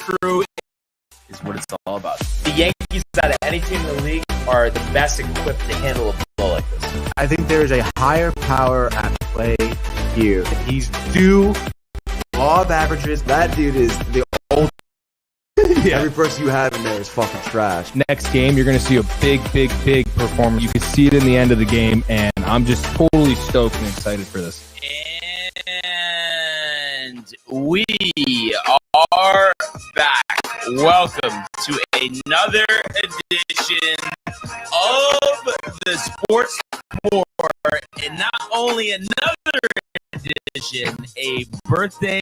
true is what it's all about. The Yankees, out of any team in the league, are the best equipped to handle a blow like this. I think there is a higher power at play here. He's due law of averages. That dude is the old. Yeah. Every person you have in there is fucking trash. Next game, you're going to see a big performance. You can see it in the end of the game, and I'm just totally stoked and excited for this. And we are back. Welcome to another edition of the Sports Report, and not only another edition, a birthday.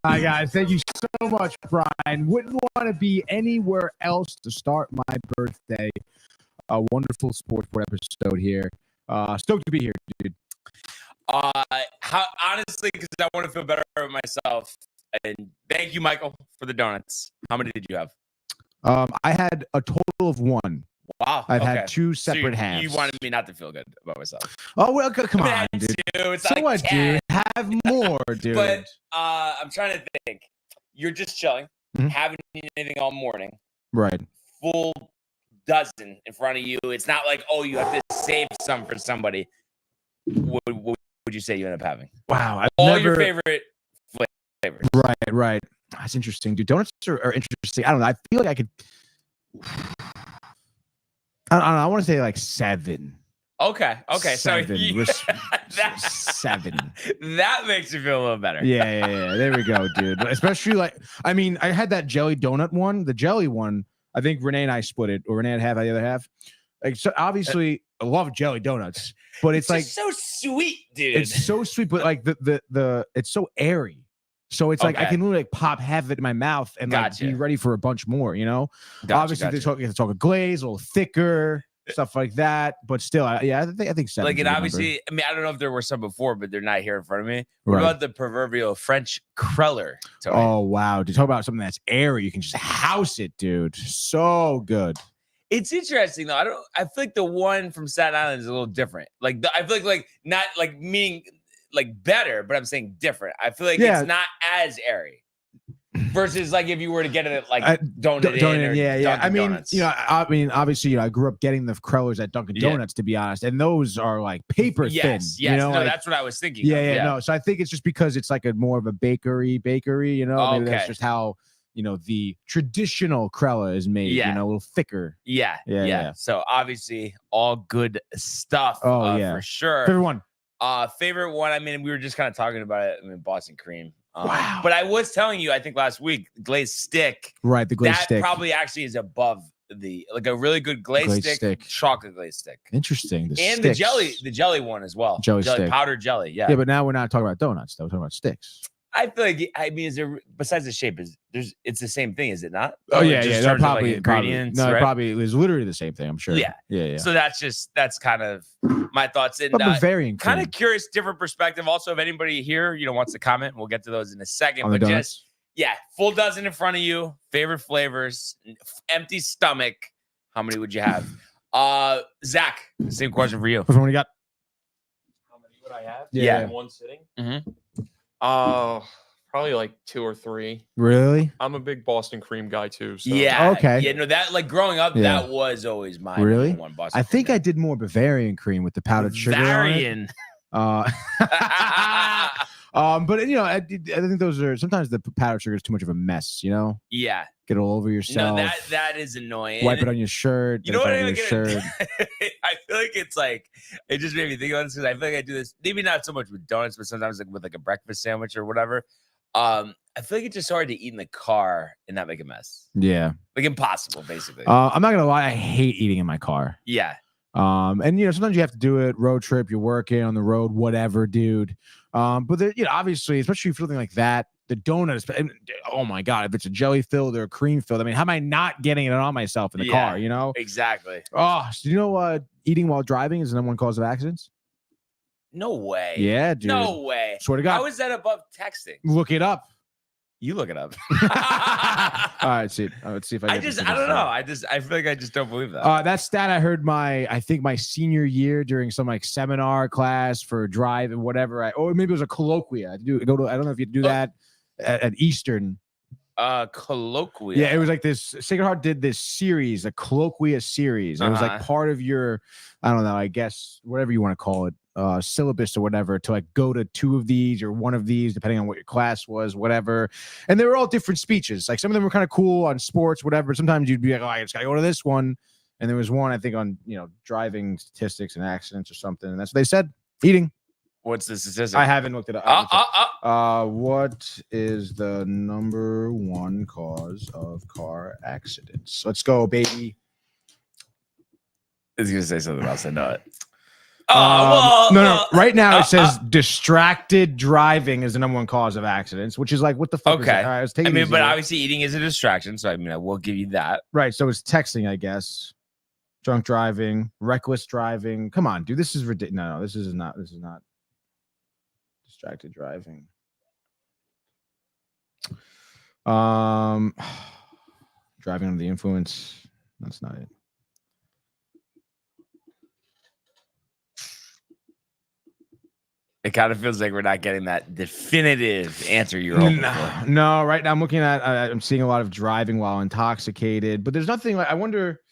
Hi, guys. Thank you so much, Brian. Wouldn't want to be anywhere else to start my birthday. A wonderful Sports Report episode here. Stoked to be here, dude. Honestly, because I want to feel better about myself. And thank you, Michael, for the donuts. How many did you have? I had a total of one. Wow. I've had two separate halves. You wanted me not to feel good about myself. Oh, well, come on, dude. It's so like what, 10. dude? Have more, dude. But I'm trying to think. You're just chilling, haven't eaten anything all morning. Right. Full dozen in front of you. It's not like, oh, you have to save some for somebody. What would you say you end up having? Wow. Your favorite flavors. Right. That's interesting, dude. Donuts are interesting. I don't know. I feel like I could. I don't know. I want to say like 7. Okay. Seven. So 7. That makes you feel a little better. Yeah. There we go, dude. Especially like, I mean, I had that jelly donut one. The jelly one, I think Renee and I split it, or Renee had half, the other half. Like, so obviously, I love jelly donuts, but it's like so sweet, dude. It's so sweet, but like the it's so airy. So it's like I can literally like pop half of it in my mouth and like be ready for a bunch more, you know? Obviously, you have to talk a glaze, a little thicker, stuff like that. But still, I think 7. Like, it obviously, I mean, I don't know if there were some before, but they're not here in front of me. What about the proverbial French cruller? Tony? Oh, wow. Dude, talk about something that's airy. You can just house it, dude. So good. It's interesting though. I feel like the one from Staten Island is a little different. Like, I feel like not like meaning like better, but I'm saying different. I feel like it's not as airy versus like if you were to get it at like Donut Inn or Dunkin' I mean, Donuts. Obviously, I grew up getting the crullers at Dunkin' Donuts, to be honest, and those are like paper thin. Yes, you know, that's what I was thinking. No. So I think it's just because it's like a more of a bakery. You know, maybe that's just how the traditional Krella is made. You know, a little thicker. Yeah. So obviously, all good stuff. For sure. Everyone. Favorite one. I mean, we were just kind of talking about it. I mean, Boston cream. Wow. But I was telling you, I think last week, glazed stick. Right, the glazed stick. That probably actually is above like a really good glazed stick, chocolate glazed stick. Interesting. The jelly one as well. Jelly stick. Powdered jelly. Yeah. Yeah, but now we're not talking about donuts, though. We're talking about sticks. I feel like, is there, besides the shape, it's the same thing, is it not? Oh, yeah. That probably, ingredients. No, right? it probably was literally the same thing, I'm sure. Yeah. So that's kind of my thoughts. And Bavarian kind of curious, different perspective. Also, if anybody here, wants to comment, we'll get to those in a second. On the but donuts? Full dozen in front of you. Favorite flavors, empty stomach. How many would you have? Zach, same question for you. Which one you got? How many would I have? Yeah. In one sitting? Mm-hmm. Probably like 2 or 3. Really? I'm a big Boston cream guy too. So. Yeah. Okay. Yeah. No, that like growing up, that was always my really one Boston. I think I did more Bavarian cream with the powdered sugar on it. But I think those are sometimes the powdered sugar is too much of a mess. Yeah. Get it all over yourself. No, that is annoying. Wipe it on your shirt. You know what I mean? Shirt. I feel like it's like it just made me think about this because I feel like I do this maybe not so much with donuts, but sometimes like with like a breakfast sandwich or whatever. I feel like it's just hard to eat in the car and not make a mess. Yeah. Like impossible, basically. I'm not gonna lie, I hate eating in my car. Yeah. And sometimes you have to do it. Road trip, you're working on the road, whatever, dude. But there, obviously, especially something like that, the donuts. Oh my god, if it's a jelly filled or a cream filled, I mean, how am I not getting it on myself in the car? Exactly. Oh, so eating while driving is the number one cause of accidents? No way. Yeah, dude. No way. Swear to God. How is that above texting? Look it up. You look it up. All right, let's see if I don't know. I feel like I just don't believe that. That stat I heard I think my senior year during some like seminar class for drive and whatever. Or maybe it was a colloquia. I don't know if you do that at Eastern. Colloquial. Yeah, it was like this. Sacred Heart did this series, a colloquia series. It was like part of your, I don't know, I guess whatever you want to call it, syllabus or whatever, to like go to 2 of these or 1 of these, depending on what your class was, whatever. And they were all different speeches. Like some of them were kind of cool on sports, whatever. Sometimes you'd be like, oh, I just gotta go to this one. And there was one, I think, on driving statistics and accidents or something. And that's what they said. Eating. What's the statistic? I haven't looked it up. What is the number 1 cause of car accidents? Let's go, baby. I was gonna say something else. I know it. No. Right now it says distracted driving is the number 1 cause of accidents, which is like, what the fuck? Okay. I was taking. But obviously eating is a distraction, so I mean, I will give you that. Right. So it's texting, I guess. Drunk driving, reckless driving. Come on, dude. This is ridiculous. No, this is not. This is not. Distracted driving. Driving under the influence. That's not it. It kind of feels like we're not getting that definitive answer you're hoping for. No, right now I'm looking at, I'm seeing a lot of driving while intoxicated, but there's nothing like, I wonder,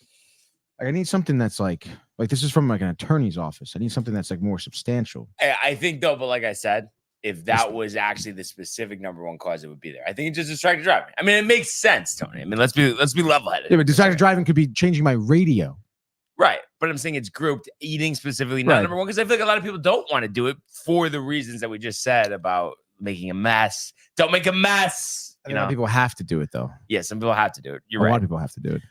I need something that's like this is from like an attorney's office. I need something that's like more substantial. I think though, but like I said, if that was actually the specific number 1 cause, it would be there. I think it's just distracted driving. I mean, it makes sense, Tony. I mean, let's be level-headed. Yeah, but distracted driving could be changing my radio. Right. But I'm saying it's grouped, eating specifically, not number 1, because I feel like a lot of people don't want to do it for the reasons that we just said about making a mess. Don't make a mess. A lot of people have to do it though. Yeah, some people have to do it. You're right. A lot of people have to do it.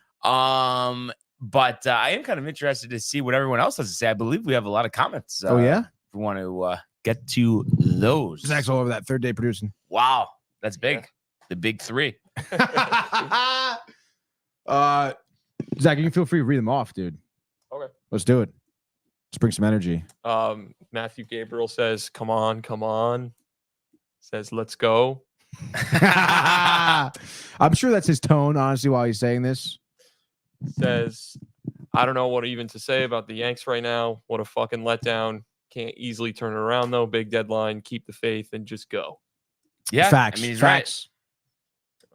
But I am kind of interested to see what everyone else has to say. I believe we have a lot of comments. Oh yeah. If we want to get to those. Zach's all over that third day producing. Wow, that's big. Yeah. The big 3. Zach, you can feel free to read them off, dude. Okay. Let's do it. Let's bring some energy. Matthew Gabriel says, come on. Says, let's go. I'm sure that's his tone, honestly, while he's saying this. Says, I don't know what even to say about the Yanks right now. What a fucking letdown. Can't easily turn it around, though. Big deadline. Keep the faith and just go. Yeah. Facts. I mean, he's Facts.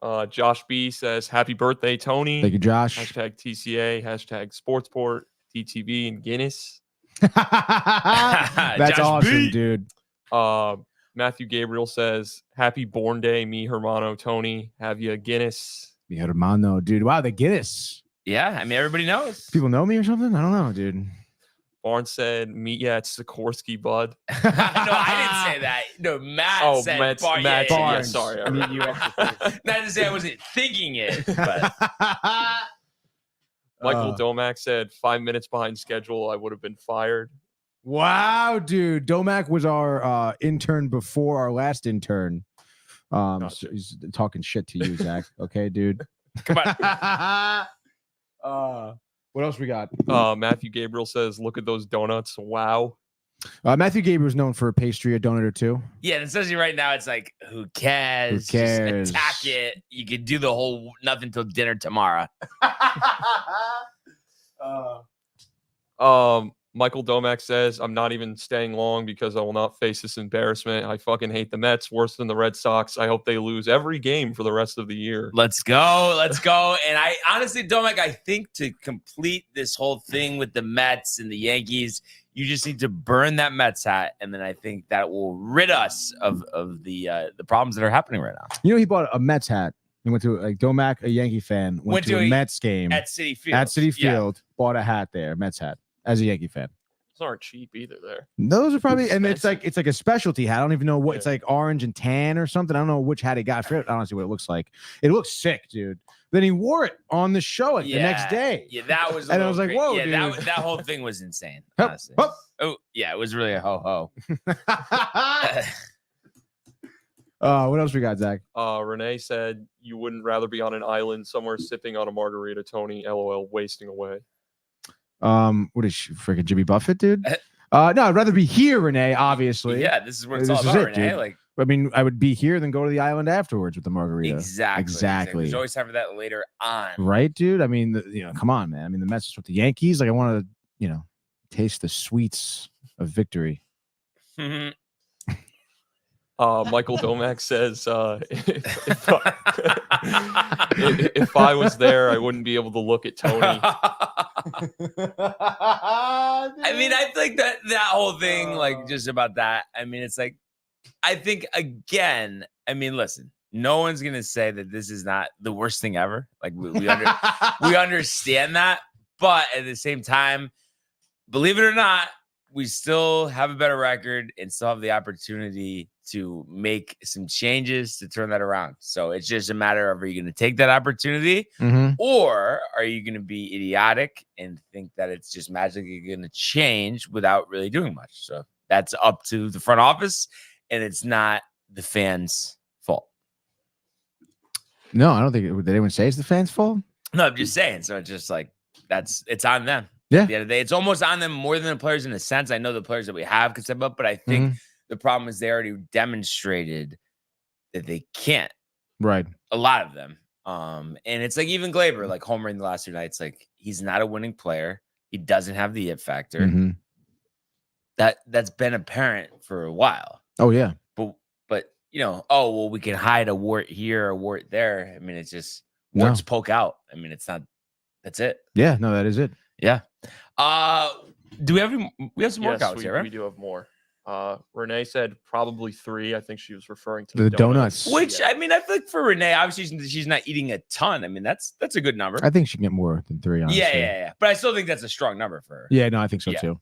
Right. Josh B says, happy birthday, Tony. Thank you, Josh. Hashtag TCA. Hashtag Sportsport. DTV and Guinness. That's awesome, dude. Matthew Gabriel says, happy born day, mi hermano Tony. Have you a Guinness? Mi hermano, dude. Wow, the Guinness. Yeah, I mean, everybody knows. People know me or something? I don't know, dude. Barnes said, it's Sikorsky, bud. No, I didn't say that. No, Matt said Matt Barnes. Yeah, sorry. I mean, you not to say I wasn't thinking it, but... Michael Domack said 5 minutes behind schedule. I would have been fired. Wow, dude. Domack was our intern before our last intern. So he's talking shit to you, Zach. Okay, dude. Come on. What else we got? Matthew Gabriel says, look at those donuts. Wow. Matthew Gabriel is known for a pastry, a donut or 2. Yeah, and especially right now, it's like, who cares? Who cares? Just attack it. You could do the whole nothing till dinner tomorrow. Michael Domack says, I'm not even staying long because I will not face this embarrassment. I fucking hate the Mets worse than the Red Sox. I hope they lose every game for the rest of the year. Let's go. And I honestly, Domack, I think to complete this whole thing with the Mets and the Yankees, you just need to burn that Mets hat, and then I think that will rid us of the problems that are happening right now. You know, he bought a Mets hat. He went to Domack, a Yankee fan, went to a Mets game at Citi Field. Yeah. Bought a hat there, Mets hat, as a Yankee fan. Those aren't cheap either. There, those are probably, and it's like a specialty hat. I don't even know what it's like, orange and tan or something. I don't know which hat he got. I forget honestly what it looks like. It looks sick, dude. Then he wore it on the show the next day. Yeah, that was. And I was like, whoa, yeah, dude. that whole thing was insane. Honestly. Oh, yeah, it was really a ho ho. What else we got, Zach? Renee said you wouldn't rather be on an island somewhere sipping on a margarita, Tony. LOL, wasting away. What is she, freaking Jimmy Buffett, dude? No, I'd rather be here, Renee. Obviously, yeah. This is what it's all about, Renee. Dude. I mean, I would be here, then go to the island afterwards with the margarita. Exactly. There's always time for that later on, right, dude? I mean, come on, man. I mean, the Mets with the Yankees. Like, I want to, taste the sweets of victory. Michael Domack says, if I was there, I wouldn't be able to look at Tony. I mean, I think that whole thing, like, just about that. I mean, it's like, I think, again, I mean, listen, no one's going to say that this is not the worst thing ever. Like, we understand that. But at the same time, believe it or not, we still have a better record and still have the opportunity to make some changes to turn that around. So it's just a matter of, are you going to take that opportunity or are you going to be idiotic and think that it's just magically going to change without really doing much? So that's up to the front office, and it's not the fans' fault. No, I don't think did anyone say it's the fans' fault? No, I'm just saying. So it's just like, it's on them. Yeah. At the end of the day, it's almost on them more than the players in a sense. I know the players that we have can step up, but I think the problem is they already demonstrated that they can't. Right. A lot of them. And it's like even Glaber, like homering the last 2 nights, like he's not a winning player. He doesn't have the it factor. That's been apparent for a while. Oh yeah. But you know, oh well, we can hide a wart here or a wart there. I mean, it's just warts poke out. I mean, it's not. That's it. Yeah. No, that is it. Yeah. Do we have some more cows here, right? We do have more. Renee said probably 3. I think she was referring to the donuts. Which I mean, I think for Renee, obviously she's not eating a ton. I mean, that's a good number. I think she can get more than 3. Honestly. Yeah. But I still think that's a strong number for her. Yeah, no, I think so too.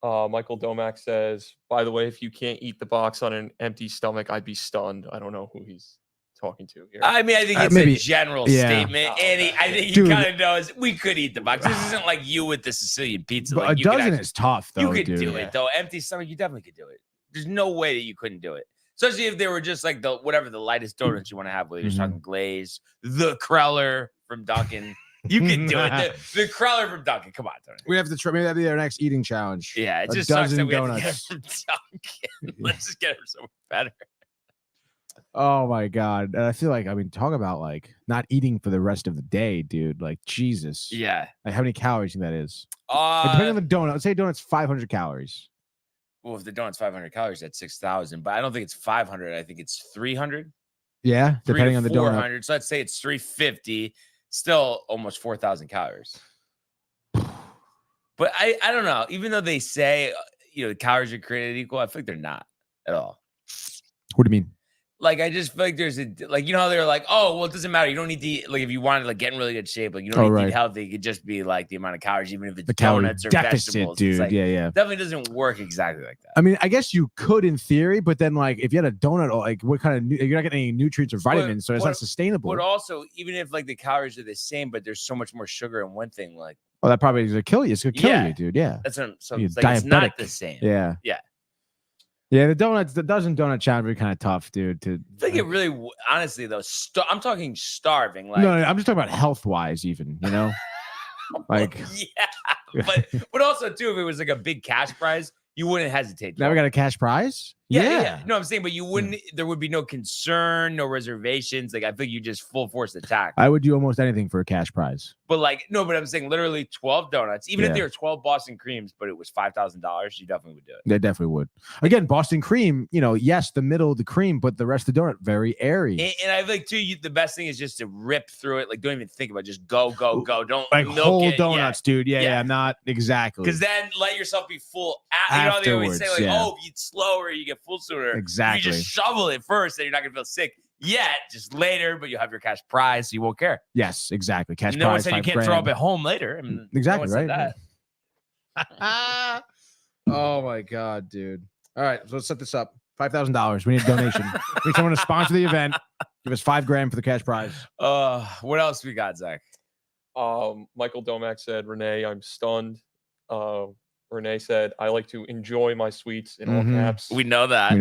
Michael Domack says, by the way, if you can't eat the box on an empty stomach, I'd be stunned. I don't know who he's talking to here. I mean, I think it's a general statement. And I think he kind of knows we could eat the box. This isn't like you with the Sicilian pizza. But like a dozen is tough, though. You could do it, though. Empty stomach, you definitely could do it. There's no way that you couldn't do it. Especially if they were just like the lightest donuts you want to have, whether you're talking glaze, the Kreller from Dunkin'. You can do it. The Kreller from Dunkin'. Come on, Tony. We have to try. Maybe that'd be our next eating challenge. Yeah, it just sucks that we have to get it from Dunkin'. Let's just get it somewhere better. Oh my God. I feel like, I mean, talk about like not eating for the rest of the day, dude. Like, Jesus. Yeah. Like, how many calories do you think that is? Depending on the donut, let's say donut's 500 calories. Well, if the donut's 500 calories, that's 6,000. But I don't think it's 500. I think it's 300. Yeah, depending on the donut. 400. So let's say it's 350. Still almost 4,000 calories. But I don't know. Even though they say, the calories are created equal, I feel like they're not at all. What do you mean? Like, I just feel like there's how they're like, oh, well, it doesn't matter. You don't need to eat, like, if you wanted to like get in really good shape, like, you don't need to eat healthy. It could just be like the amount of calories, even if it's donuts or vegetables. Dude. Like, yeah. Definitely doesn't work exactly like that. I mean, I guess you could in theory, but then like if you had a donut, like what kind of you're not getting any nutrients or vitamins, so it's not sustainable. But also, even if like the calories are the same, but there's so much more sugar in one thing, like, oh, that probably is gonna kill you. It's gonna kill you, dude. Yeah, that's what. So it's like it's not the same. Yeah. Yeah, the dozen donut challenge would be kind of tough, dude. I think it really, honestly, though, I'm talking starving. Like, no, I'm just talking about health wise, even, like, yeah, but also too, if it was like a big cash prize, you wouldn't hesitate. Now we got a cash prize. Yeah. No, I'm saying, but you wouldn't. There would be no concern, no reservations. Like, I think you just full force attack. I would do almost anything for a cash prize. But like, no, but I'm saying literally 12 donuts. Even if they were 12 Boston creams, but it was $5,000, you definitely would do it. They definitely would. Again, Boston cream. Yes, the middle of the cream, but the rest of the donut very airy. And I think too, the best thing is just to rip through it. Like, don't even think about it. Just go. Don't like whole donuts, dude. Yeah, not exactly. Because then let yourself be full. They always say like, oh, if you eat slower, you get full sooner. Exactly. If you just shovel it first, then you're not gonna feel sick yet. Just later, but you'll have your cash prize, so you won't care. Yes, exactly. Cash prize. No one said you can't throw up at home later. I mean, exactly, no right? Oh my God, dude. All right, so let's set this up. $5,000. We need a donation. We need someone to sponsor the event. Give us $5,000 for the cash prize. What else we got, Zach? Michael Domack said, Renee, I'm stunned. Renee said, I like to enjoy my sweets in all caps. We know that.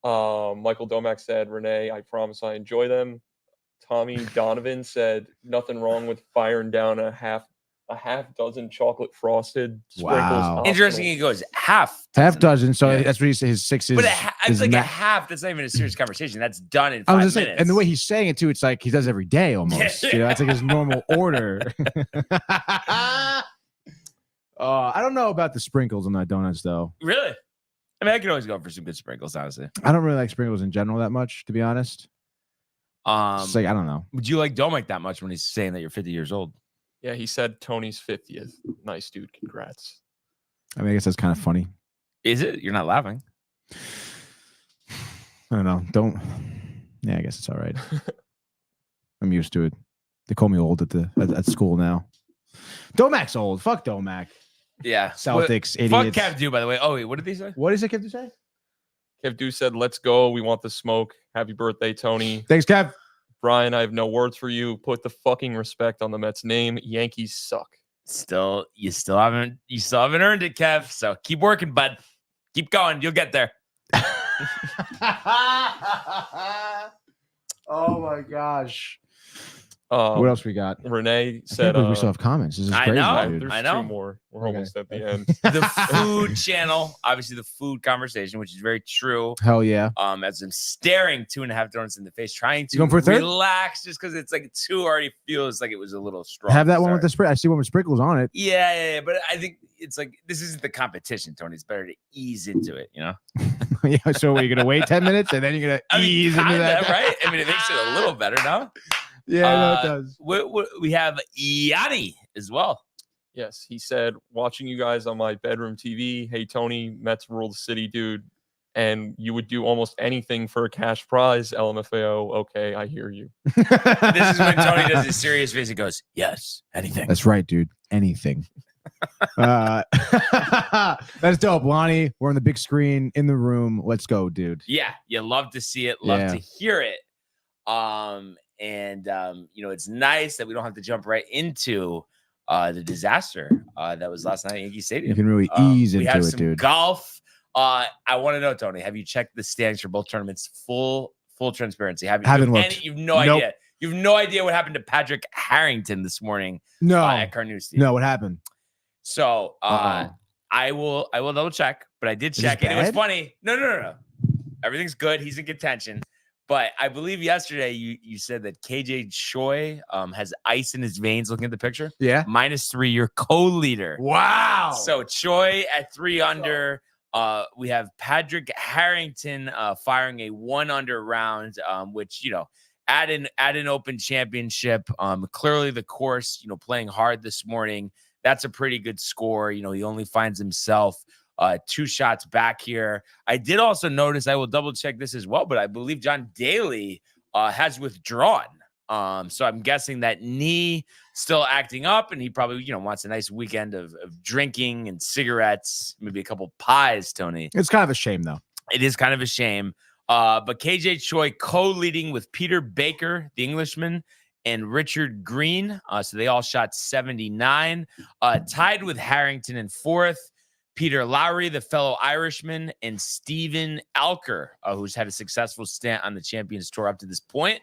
Michael Domack said, Renee, I promise I enjoy them. Tommy Donovan said, nothing wrong with firing down a half dozen chocolate frosted sprinkles. Wow. Interesting. He goes half dozen. So that's what he said. His 6 is. But it's like a half. That's not even a serious conversation. That's done in 5 minutes. Saying, and the way he's saying it too, it's like he does every day almost. That's like his normal order. I don't know about the sprinkles on that donuts though. Really? I mean, I could always go for some good sprinkles, honestly. I don't really like sprinkles in general that much, to be honest. It's like, I don't know. Would you like Domek that much when he's saying that you're 50 years old? Yeah, he said Tony's 50th. Nice, dude. Congrats. I mean, I guess that's kind of funny. Is it? You're not laughing. I don't know. Yeah, I guess it's all right. I'm used to it. They call me old at school now. Domac's old. Fuck Domac. Yeah. Celtics, idiots. Fuck Kev Du, by the way. Oh, wait, what did he say? What does it Kev Du say? Kev Du said, let's go. We want the smoke. Happy birthday, Tony. Thanks, Kev. Brian, I have no words for you. Put the fucking respect on the Mets name. Yankees suck. You still haven't earned it, Kev. So keep working, bud. Keep going. You'll get there. Oh my gosh. What else we got? Renee said we still have comments. This is crazy. There's I know. two more. We're almost at the end. The food channel, obviously the food conversation, which is very true. Hell yeah. As I'm staring 2.5 donuts in the face, trying to going for a third? relax, just because it's like 2 already feels like it was a little strong. Have that one with the sprinkles. I see one with sprinkles on it. Yeah, but I think it's like this isn't the competition, Tony. It's better to ease into it, you know. Yeah. So you're gonna wait 10 minutes and then you're gonna ease into that, right? I mean, it makes it a little better now. Yeah, no, it does. We have Yanni as well. Yes, he said, watching you guys on my bedroom TV. Hey, Tony, Mets rule the city, dude. And you would do almost anything for a cash prize. LMFAO. Okay, I hear you. This is when Tony does his serious face. He goes, yes, anything. That's right, dude. Anything. That's dope, Lonnie. We're on the big screen in the room. Let's go, dude. Yeah, you love to see it, love to hear it. And it's nice that we don't have to jump right into the disaster that was last night at Yankee Stadium. You can really ease into it, dude. Golf. I want to know, Tony, have you checked the standings for both tournaments? Full transparency. Haven't looked. You've no idea. You have no idea what happened to Patrick Harrington this morning. No, at Carnoustie. No, what happened? So I will double check, but I did check, and it was funny. No. Everything's good. He's in contention. But I believe yesterday you said that KJ Choi has ice in his veins. Looking at the picture, yeah, -3. Your co-leader. Wow. So Choi at 3 under. We have Patrick Harrington firing a 1 under round, which at an Open Championship. Clearly the course, playing hard this morning. That's a pretty good score. He only finds himself 2 shots back here. I did also notice, I will double check this as well, but I believe John Daly has withdrawn. So I'm guessing that knee still acting up, and he probably, wants a nice weekend of drinking and cigarettes, maybe a couple pies, Tony. It's kind of a shame, though. It is kind of a shame. But KJ Choi co-leading with Peter Baker, the Englishman, and Richard Green. So they all shot 79. Tied with Harrington in 4th. Peter Lowry, the fellow Irishman, and Steven Alker, who's had a successful stint on the Champions Tour up to this point.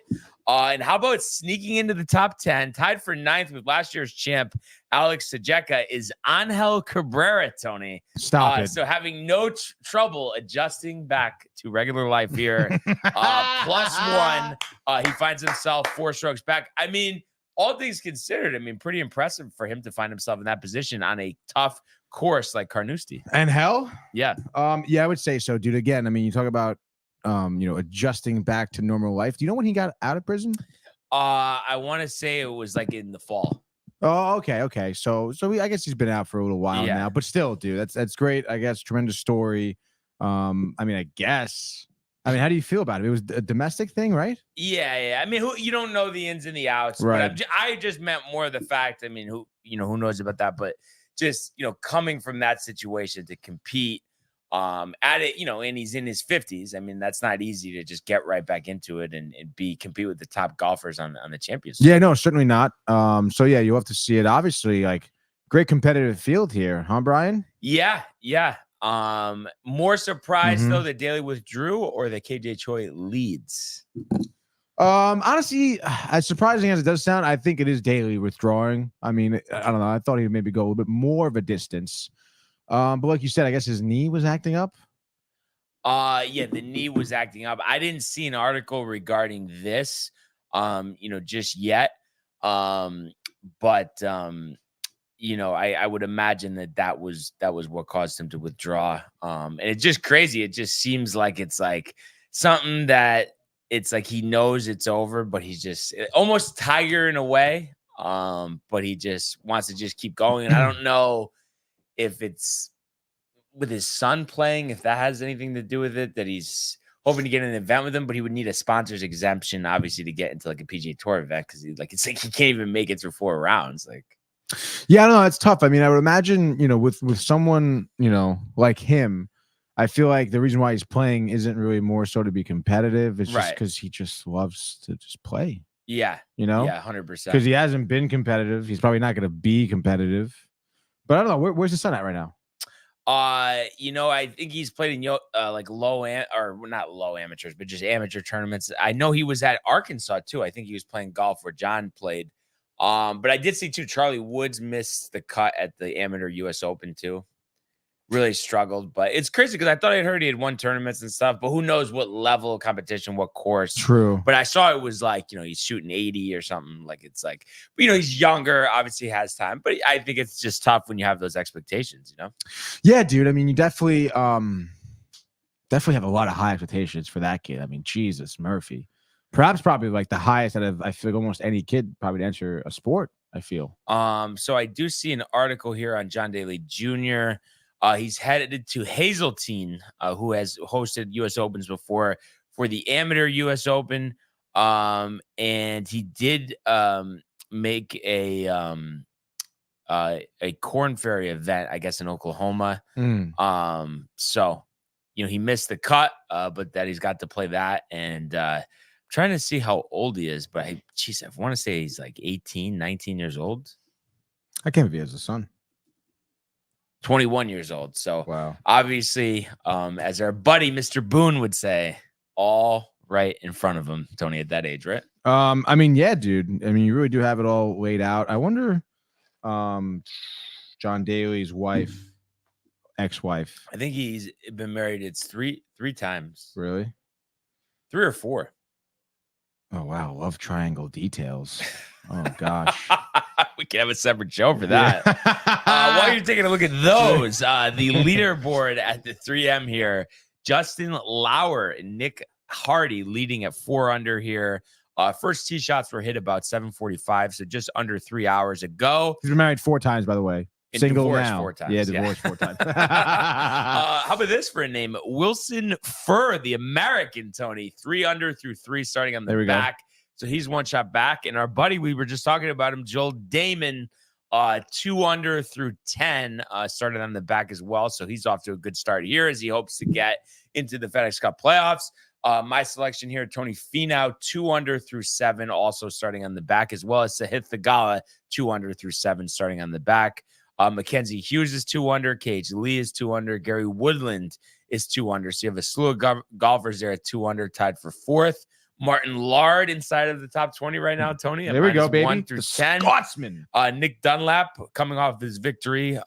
And how about sneaking into the top 10, tied for 9th with last year's champ, Alex Sajeka, is Angel Cabrera, Tony. Stop it. So having no trouble adjusting back to regular life here. +1. He finds himself 4 strokes back. I mean, all things considered, pretty impressive for him to find himself in that position on a tough course like Carnoustie. And hell? Yeah. Yeah, I would say so, dude. Again, you talk about adjusting back to normal life. Do you know when he got out of prison? I want to say it was like in the fall. Oh, okay. So I guess he's been out for a little while now, but still, dude, that's great. I guess tremendous story. I guess. How do you feel about it? It was a domestic thing, right? Yeah. You don't know the ins and the outs, right? But I just meant more the fact. Who knows about that? But just coming from that situation to compete at it, and he's in his 50s. That's not easy to just get right back into it and compete with the top golfers on the Champions Tour. Yeah, no, certainly not. So yeah, you'll have to see it. Obviously, great competitive field here, huh, Brian? Yeah. More surprised though that Daly withdrew or that KJ Choi leads. Honestly, as surprising as it does sound, I think it is Daly withdrawing. I don't know. I thought he would maybe go a little bit more of a distance. But like you said, I guess his knee was acting up. Yeah, the knee was acting up. I didn't see an article regarding this, just yet. But I would imagine that was what caused him to withdraw. And it's just crazy. It just seems like it's like something that it's like he knows it's over, but he's just almost Tiger in a way. But he just wants to just keep going. And I don't know if it's with his son playing, if that has anything to do with it, that he's hoping to get an event with him, but he would need a sponsor's exemption, obviously, to get into like a PGA Tour event, because it's like he can't even make it through 4 rounds. Like, yeah, I don't know, it's tough. I mean, I would imagine, with someone, like him, I feel like the reason why he's playing isn't really more so to be competitive. It's just because he just loves to just play. Yeah. Yeah, 100%. Because he hasn't been competitive. He's probably not going to be competitive. But I don't know. Where's his son at right now? I think he's played in like not low amateurs, but just amateur tournaments. I know he was at Arkansas too. I think he was playing golf where John played. But I did see too, Charlie Woods missed the cut at the Amateur US Open too. Really struggled, but it's crazy because I thought I'd heard he had won tournaments and stuff, but who knows what level of competition, what course. True. But I saw it was like, he's shooting 80 or something. Like, it's like, he's younger, obviously has time, but I think it's just tough when you have those expectations, Yeah, dude. I mean, you definitely have a lot of high expectations for that kid. I mean, Jesus, Murphy. Probably like the highest out of, I feel like, almost any kid probably to enter a sport, I feel. So I do see an article here on John Daly Jr. He's headed to Hazeltine, who has hosted U.S. Opens before, for the Amateur U.S. Open. And he did make a Corn Ferry event, I guess, in Oklahoma. So, he missed the cut, but that he's got to play that. And trying to see how old he is, but I want to say he's like 18, 19 years old. I can't be as a son. 21 years old. So wow. Obviously, as our buddy Mr. Boone would say, all right in front of him, Tony, at that age, right? I mean, yeah, dude. I mean, you really do have it all laid out. I wonder, John Daly's ex-wife. I think he's been married. It's three times. Really? 3 or 4. Oh wow, love triangle details. Oh gosh. We can have a separate show for that. While you're taking a look at those, the leaderboard at the 3M here, Justin Lauer and Nick Hardy leading at 4 under here. First tee shots were hit about 7:45, so just under 3 hours ago. He's been married 4 times, by the way. And single now. 4 times. Yeah, divorced 4 times. How about this for a name? Wilson Furr, the American, Tony, 3 under through 3, starting on the back. So he's 1 shot back. And our buddy, we were just talking about him, Joel Damon, 2 under through 10, started on the back as well. So he's off to a good start here as he hopes to get into the FedEx Cup playoffs. My selection here, Tony Finau, 2 under through 7, also starting on the back, as well as Sahith Theegala, 2 under through 7, starting on the back. Mackenzie Hughes is 2 under. KH Lee is 2 under. Gary Woodland is 2 under. So you have a slew of golfers there at 2 under, tied for 4th. Martin Lard inside of the top 20 right now, Tony. There we go, baby. 1 through 10. Scotsman. Nick Dunlap, coming off his victory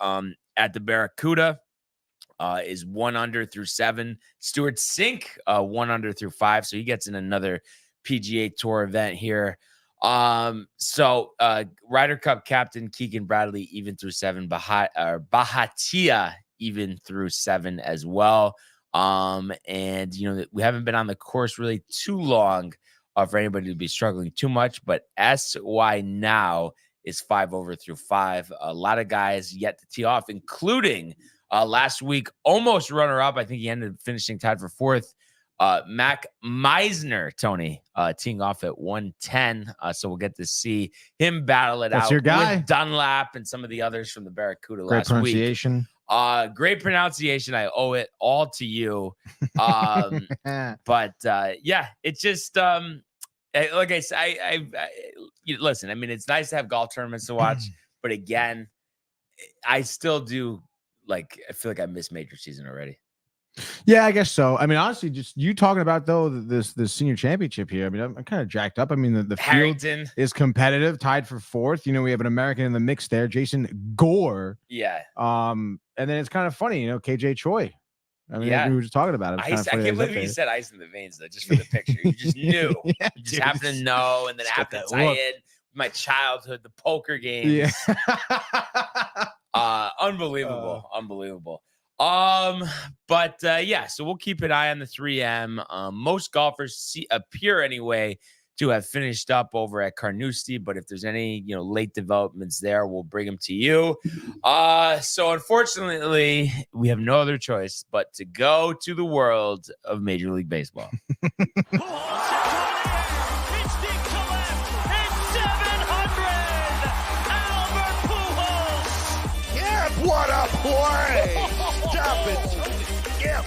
at the Barracuda, is 1 under through 7. Stuart Sink, 1 under through 5. So he gets in another PGA Tour event here. So Ryder Cup captain Keegan Bradley even through 7, Bahatia even through 7 as well. And we haven't been on the course really too long for anybody to be struggling too much, but SY now is 5 over through 5. A lot of guys yet to tee off, including last week almost runner up. I think he ended up finishing tied for 4th. Mac Meisner, Tony, teeing off at 110. So we'll get to see him battle it out your guy. With Dunlap and some of the others from the Barracuda Great last pronunciation. week. Great pronunciation. I owe it all to you. But yeah, it's just like I said, listen, I mean, it's nice to have golf tournaments to watch, but again, I still do I feel like I missed major season already. Yeah, I guess so. I mean, honestly, just you talking about though this senior championship here. I mean, I'm kind of jacked up. I mean, the field is competitive, tied for 4th. We have an American in the mix there, Jason Gore. Yeah. And then it's kind of funny, KJ Choi. I mean, we were just talking about it. I can't believe you said ice in the veins though, just for the picture. You just knew. You just happened to know, and then appetite my childhood, the poker games. Yeah. Unbelievable. But yeah, so we'll keep an eye on the 3M. Most golfers appear anyway to have finished up over at Carnoustie, but if there's any, late developments there, we'll bring them to you. So unfortunately, we have no other choice but to go to the world of Major League Baseball. What a play! Stop it, Tony. Yep.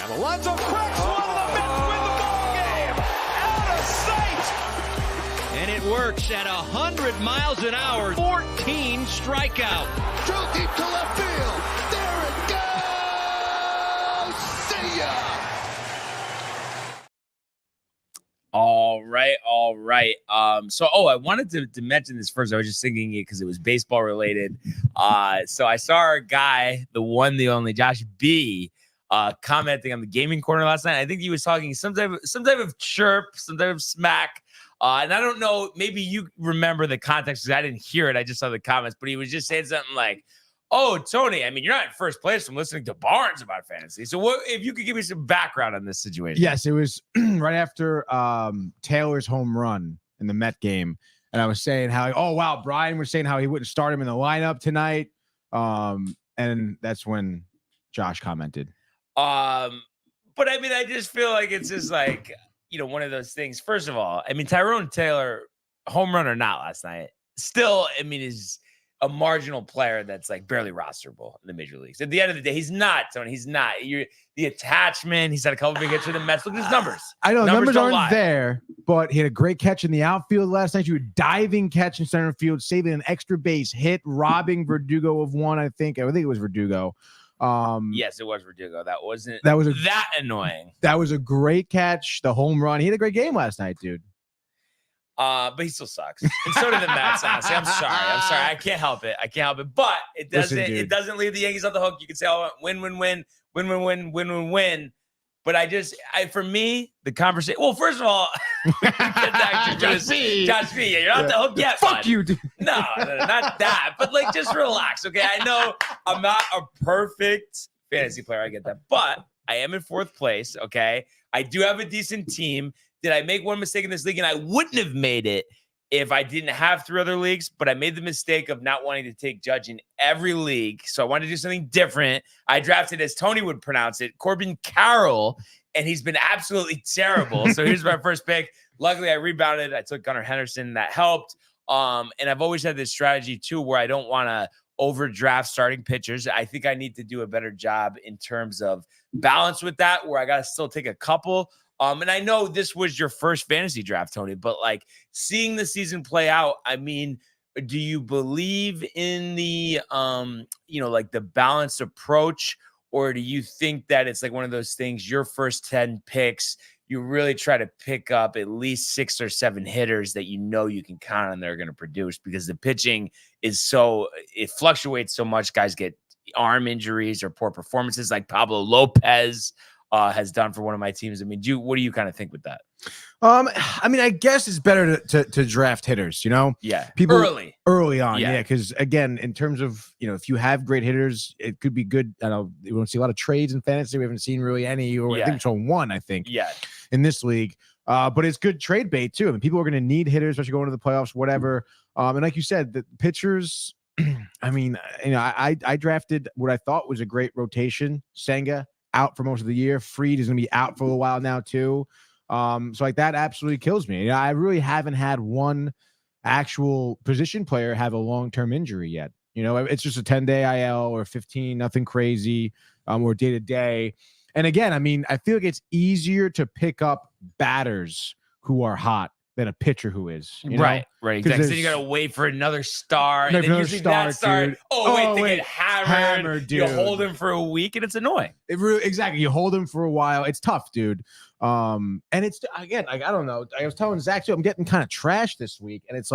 And Alonso cracks one of the Mets win the ball game. Out of sight. And it works at 100 miles an hour. 14 strikeout. Drill deep to left field. There it goes. See ya. All right. So I wanted to mention this first. I was just thinking it because it was baseball related. So I saw our guy, the one, the only Josh B, commenting on the gaming corner last night. I think he was talking some type of chirp, some type of smack. And I don't know, maybe you remember the context because I didn't hear it. I just saw the comments, but he was just saying something like, "Oh, Tony, I mean, you're not in first place from listening to Barnes about fantasy. So what if you could give me some background on this situation?" Yes, it was right after Taylor's home run in the Met game. And I was saying how, oh, wow, Brian was saying how he wouldn't start him in the lineup tonight. And that's when Josh commented. But I mean, I just feel like it's just like, one of those things. First of all, I mean, Tyrone Taylor, home run or not last night, still, I mean, is a marginal player that's like barely rosterable in the major leagues. At the end of the day, he's not, Tony. He's not. You're the attachment. He's had a couple big hits for the Mets. Look at his numbers. I know numbers aren't there, but he had a great catch in the outfield last night. You were diving catch in center field, saving an extra base hit, robbing Verdugo of one. I think it was Verdugo. Yes, it was Verdugo. That wasn't that annoying. That was a great catch. The home run. He had a great game last night, dude. But he still sucks. And so did the Mets, honestly. I'm sorry. I can't help it. But it doesn't leave the Yankees off the hook. You can say, oh, win. But for me, the conversation. Well, first of all, Josh B, you're not the hook yet. Fuck you, dude. No, not that. But just relax, okay? I know I'm not a perfect fantasy player. I get that, but I am in fourth place. Okay, I do have a decent team. Did I make one mistake in this league? And I wouldn't have made it if I didn't have 3 other leagues, but I made the mistake of not wanting to take Judge in every league. So I wanted to do something different. I drafted, as Tony would pronounce it, Corbin Carroll, and he's been absolutely terrible. So here's my first pick. Luckily, I rebounded. I took Gunnar Henderson. That helped. And I've always had this strategy, too, where I don't want to overdraft starting pitchers. I think I need to do a better job in terms of balance with that, where I got to still take a couple. And I know this was your first fantasy draft, Tony, but seeing the season play out, I mean, do you believe in the, the balanced approach, or do you think that it's one of those things, your first 10 picks, you really try to pick up at least 6 or 7 hitters that you can count on they're going to produce, because the pitching it fluctuates so much. Guys get arm injuries or poor performances like Pablo Lopez has done for one of my teams. I mean, what do you kind of think with that? I mean, I guess it's better to draft hitters, Yeah. People early on. Yeah. Because again, in terms of, if you have great hitters, it could be good. I know we don't see a lot of trades in fantasy. We haven't seen really any, or I think it's on one, in this league. But it's good trade bait too. I mean, people are going to need hitters, especially going to the playoffs, whatever. And like you said, the pitchers, I mean, I drafted what I thought was a great rotation. Senga out for most of the year. Fried is going to be out for a while now too. So that absolutely kills me. I really haven't had one actual position player have a long-term injury yet. It's just a 10-day IL or 15, nothing crazy, or day-to-day. And again, I mean, I feel like it's easier to pick up batters who are hot than a pitcher who is. Right, exactly. So you got to wait for another star. And then usually that star, dude. They get hammered. You hold him for a week, and it's annoying. Exactly. You hold him for a while. It's tough, dude. And it's, again, I don't know. I was telling Zach, too, I'm getting kind of trashed this week. And it's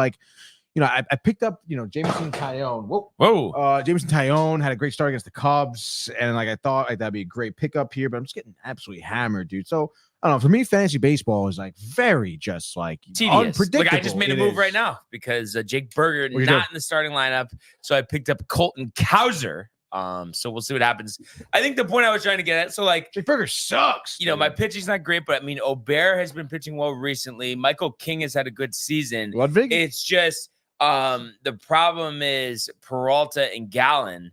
you know, I picked up, you know, Jameson Taillon. Whoa. Jameson Taillon had a great start against the Cubs. And like, I thought like that'd be a great pickup here, but I'm just getting absolutely hammered, dude. So I don't know. For me, fantasy baseball is like very just like tedious. Unpredictable. Like I just made a move right now because Jake Burger not in the starting lineup. So I picked up Colton Cowser. So we'll see what happens. I think the point I was trying to get at, so like Jake Burger sucks. You know, my pitching's not great, but I mean, Obear has been pitching well recently. Michael King has had a good season. Ludwig? It's just the problem is Peralta and Gallen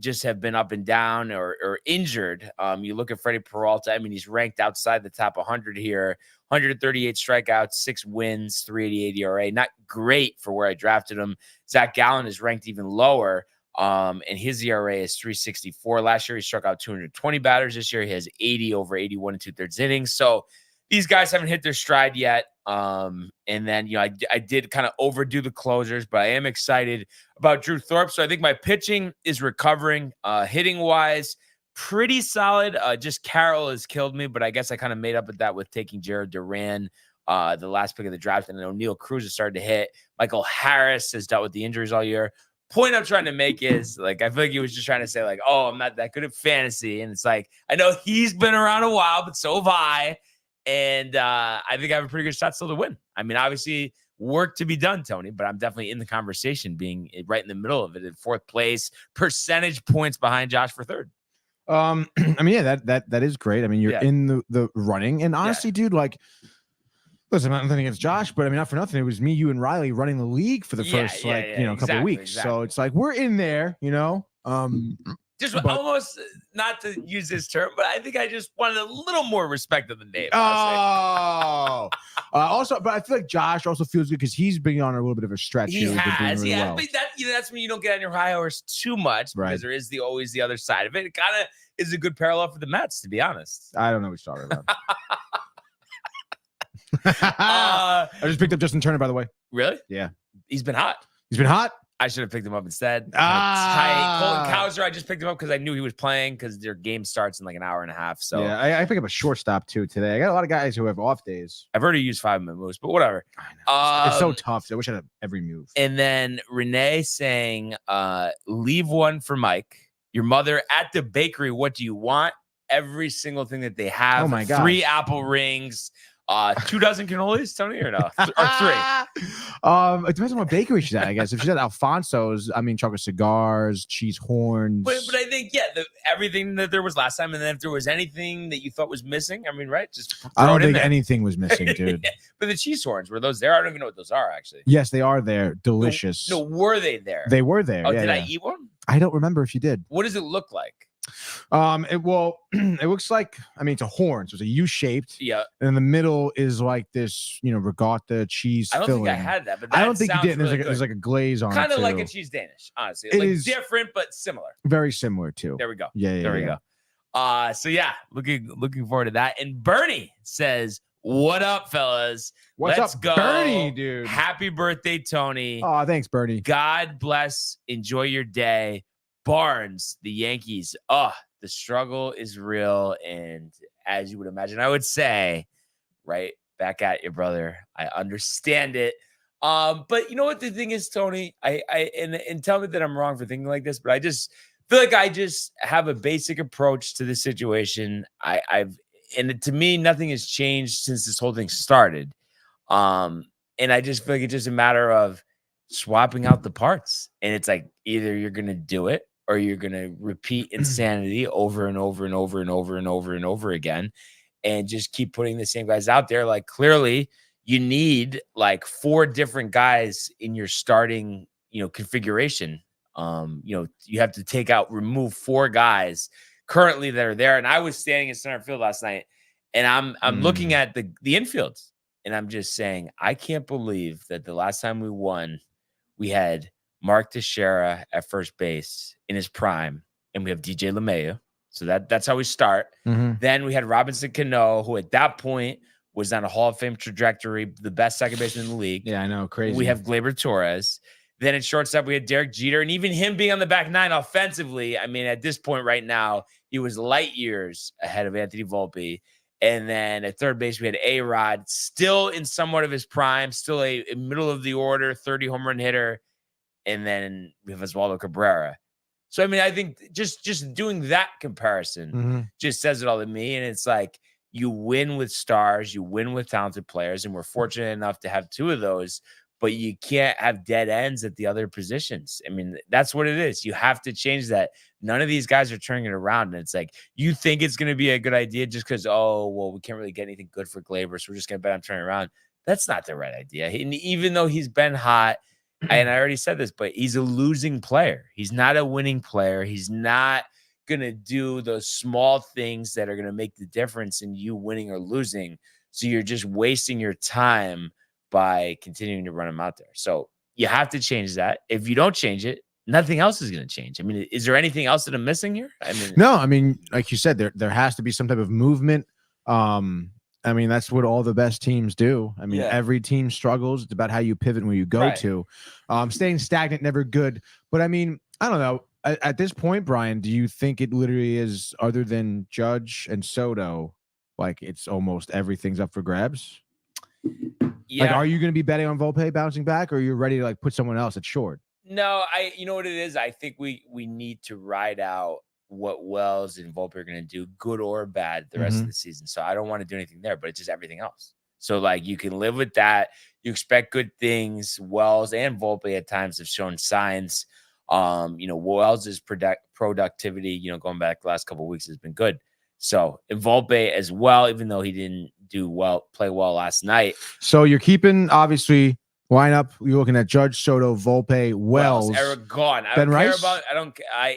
just have been up and down or injured. You look at Freddie Peralta, I mean, he's ranked outside the top 100 here. 138 strikeouts, 6 wins, 3.88 ERA. Not great for where I drafted him. Zach Gallen is ranked even lower. And his ERA is 3.64. Last year, he struck out 220 batters. This year, he has 80 over 81 and 2/3 innings. So these guys haven't hit their stride yet. And then, you know, I did kind of overdo the closers, but I am excited about Drew Thorpe. So I think my pitching is recovering. Hitting wise, pretty solid. Just Carroll has killed me, but I guess I kind of made up with that with taking Jared Duran, the last pick of the draft. And then O'Neal Cruz has started to hit. Michael Harris has dealt with the injuries all year. Point I'm trying to make is like I feel like he was just trying to say like, oh, I'm not that good at fantasy, and it's like I know he's been around a while, but so have I, and I think I have a pretty good shot still to win. I mean, obviously work to be done, Tony, but I'm definitely in the conversation, being right in the middle of it in 4th place, percentage points behind Josh for 3rd. I mean, yeah, that is great. I mean, you're in the running, and honestly, dude, like. Listen, I'm not nothing against Josh, but I mean, not for nothing. It was me, you, and Riley running the league for the first couple of weeks. Exactly. So it's like we're in there, you know. Just almost not to use this term, but I think I just wanted a little more respect of the name. Also, but I feel like Josh also feels good because he's been on a little bit of a stretch. He has, really well. But that's when you don't get on your high horse too much because there is always the other side of it. It kind of is a good parallel for the Mets, to be honest. I don't know what you're talking about. I just picked up Justin Turner, by the way. Really? Yeah. He's been hot. I should have picked him up instead. Colton Cowser, I just picked him up because I knew he was playing because their game starts in like an hour and a half. So yeah, I picked up a shortstop too today. I got a lot of guys who have off days. I've already used 5-minute moves, but whatever. I know. It's so tough. I wish I had every move. And then Renee saying, leave one for Mike. Your mother at the bakery. What do you want? Every single thing that they have. Oh my God. 3 apple rings. 2 dozen cannolis, Tony, or no? Or 3? It depends on what bakery she's at, I guess. If she's at Alfonso's, I mean, chocolate cigars, cheese horns. But I think, everything that there was last time, and then if there was anything that you thought was missing, I mean, right? Just I don't think anything was missing, dude. But the cheese horns, were those there? I don't even know what those are, actually. Yes, they are there. Delicious. No, were they there? They were there. Oh, did I eat one? I don't remember if you did. What does it look like? It looks like, I mean, it's a horn, so it's a U-shaped. Yeah. And in the middle is like this, you know, ricotta cheese filling. I don't think I had that, but that I don't think you did. Really there's like a glaze on it. Kind of like a cheese Danish, honestly. It like is different, but similar. Very similar too. There we go. Yeah. There we go. So yeah, looking forward to that. And Bernie says, "What up, fellas? Let's go, Bernie, dude. Happy birthday, Tony. Oh, thanks, Bernie. God bless. Enjoy your day. Barnes, the Yankees. The struggle is real, and as you would imagine, I would say, right back at you, brother. I understand it. But you know what the thing is, Tony? And tell me that I'm wrong for thinking like this, but I just feel like I just have a basic approach to the situation. And to me, nothing has changed since this whole thing started. And I just feel like it's just a matter of swapping out the parts, and it's like either you're gonna do it, or you're going to repeat insanity over and over and over and over and over and over again and just keep putting the same guys out there. Like clearly you need like 4 different guys in your starting, configuration. You have to remove 4 guys currently that are there. And I was standing in center field last night and I'm looking at the infield and I'm just saying, I can't believe that the last time we won, we had Mark Teixeira at first base in his prime, and we have DJ LeMahieu. So that's how we start. Mm-hmm. Then we had Robinson Cano, who at that point was on a Hall of Fame trajectory, the best second baseman in the league. Yeah, I know, crazy. We have Gleyber Torres. Then at shortstop, we had Derek Jeter, and even him being on the back 9 offensively, I mean, at this point right now, he was light years ahead of Anthony Volpe. And then at third base, we had A-Rod, still in somewhat of his prime, still a middle of the order, 30 home run hitter. And then we have Oswaldo Cabrera. So, I mean, I think just doing that comparison just says it all to me. And it's like, you win with stars, you win with talented players, and we're fortunate enough to have two of those, but you can't have dead ends at the other positions. I mean, that's what it is. You have to change that. None of these guys are turning it around. And it's like, you think it's going to be a good idea just because, oh, well, we can't really get anything good for Gleyber, so we're just going to bet on turning around. That's not the right idea. And even though he's been hot, and I already said this, but he's a losing player. He's not a winning player. He's not going to do those small things that are going to make the difference in you winning or losing. So you're just wasting your time by continuing to run him out there. So you have to change that. If you don't change it, nothing else is going to change. I mean, is there anything else that I'm missing here? I mean, no, I mean, like you said, there has to be some type of movement. I mean, that's what all the best teams do. I mean, every team struggles. It's about how you pivot and where you go to. Staying stagnant, never good. But I mean, I don't know. At this point, Brian, do you think it literally is, other than Judge and Soto, like it's almost everything's up for grabs? Yeah. Like, are you going to be betting on Volpe bouncing back, or are you ready to like put someone else at short? No, you know what it is? I think we need to ride out what Wells and Volpe are going to do, good or bad, the rest of the season. So I don't want to do anything there, but it's just everything else. So like, you can live with that. You expect good things. Wells and Volpe at times have shown signs. Wells' productivity, going back the last couple of weeks, has been good. So, and Volpe as well, even though he didn't play well last night. So you're keeping, obviously, lineup. You're looking at Judge, Soto, Volpe, Wells, Eric gone. I don't care about.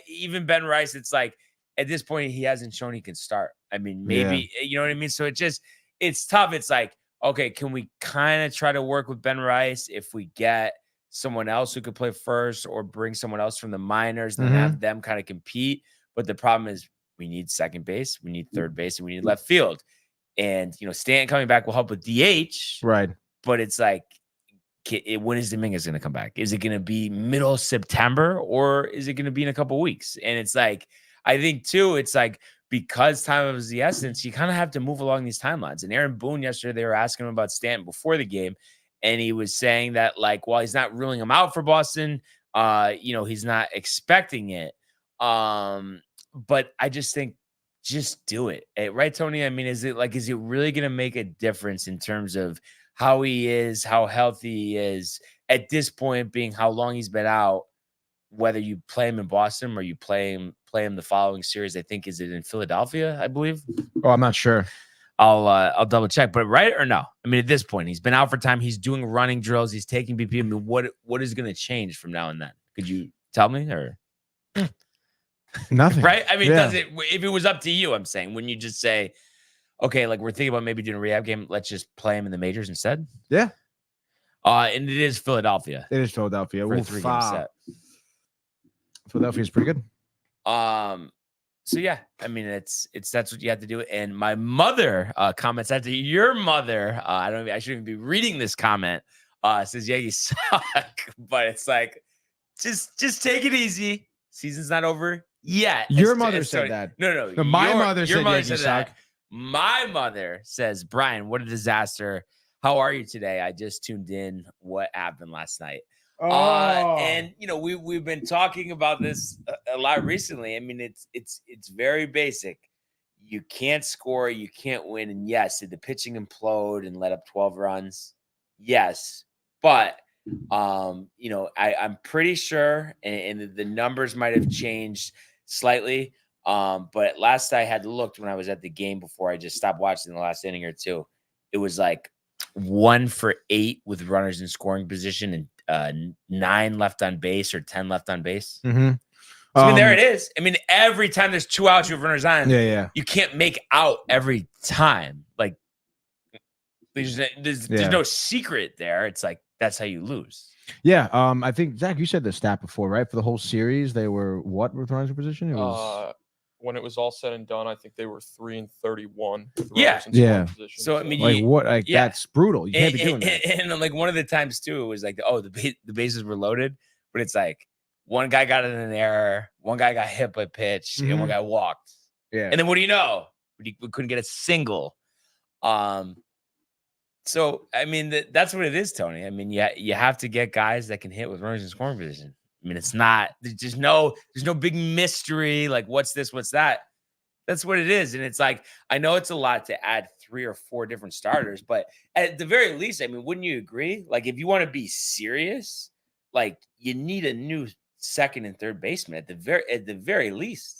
Even Ben Rice. It's like, at this point, he hasn't shown he can start. I mean, maybe you know what I mean. So it's tough. It's like, okay, can we kind of try to work with Ben Rice if we get someone else who could play first, or bring someone else from the minors and have them kind of compete? But the problem is, we need second base, we need third base, and we need left field. And Stanton coming back will help with DH, right? But it's like, when is Dominguez going to come back? Is it going to be middle September, or is it going to be in a couple weeks? And it's like, I think too, it's like, because time is the essence, you kind of have to move along these timelines. And Aaron Boone yesterday, they were asking him about Stanton before the game, and he was saying that, like, while he's not ruling him out for Boston, he's not expecting it. But I just think, just do it. Right, Tony? I mean, is it really going to make a difference in terms of how he is, how healthy he is at this point, being how long he's been out, whether you play him in Boston or you play him the following series? I think, is it in Philadelphia, I believe? Oh, I'm not sure. I'll double check, but right or no? I mean, at this point, he's been out for time. He's doing running drills. He's taking BP. I mean, what is going to change from now and then? Could you tell me, or nothing? Right? I mean, does it? If it was up to you, I'm saying, wouldn't you just say, okay, like, we're thinking about maybe doing a rehab game, let's just play him in the majors instead? Yeah. And it is Philadelphia. It is Philadelphia. For a 3-game set. Philadelphia's pretty good. So yeah, I mean, it's that's what you have to do. And my mother comments after your mother. I shouldn't be reading this comment. Says, yeah, you suck, but it's like, just take it easy. Season's not over yet. Your mother said that. No. My mother said, yeah, you suck. My mother says, Brian, what a disaster. How are you today? I just tuned in. What happened last night? And we've been talking about this a lot recently. I mean, it's very basic. You can't score, you can't win. And yes, did the pitching implode and let up 12 runs? Yes, but I'm pretty sure, and the numbers might have changed slightly. But last I had looked, when I was at the game before I just stopped watching the last inning or two, it was like 1 for 8 with runners in scoring position, and 9 left on base, or 10 left on base. Mm-hmm. I mean, there it is. I mean, every time there's 2 outs, you have runners on. Yeah. You can't make out every time. Like, there's no secret there. It's like, that's how you lose. Yeah. I think, Zach, you said the stat before, right? For the whole series, they were what with runners in position? It was when it was all said and done, I think they were 3-31. Yeah. Position, so I mean, that's brutal. You can't be doing that. And like, one of the times too, it was like, the bases were loaded, but it's like, one guy got in an error, one guy got hit by pitch, and one guy walked. Yeah. And then what do you know? We couldn't get a single So I mean that's what it is, Tony. I mean, you have to get guys that can hit with runners in scoring position. I mean, there's no big mystery like what's this, what's that. That's what it is. And it's like, I know it's a lot to add 3 or 4 different starters, but at the very least, I mean, wouldn't you agree? Like, if you want to be serious, like you need a new second and third baseman at the very least.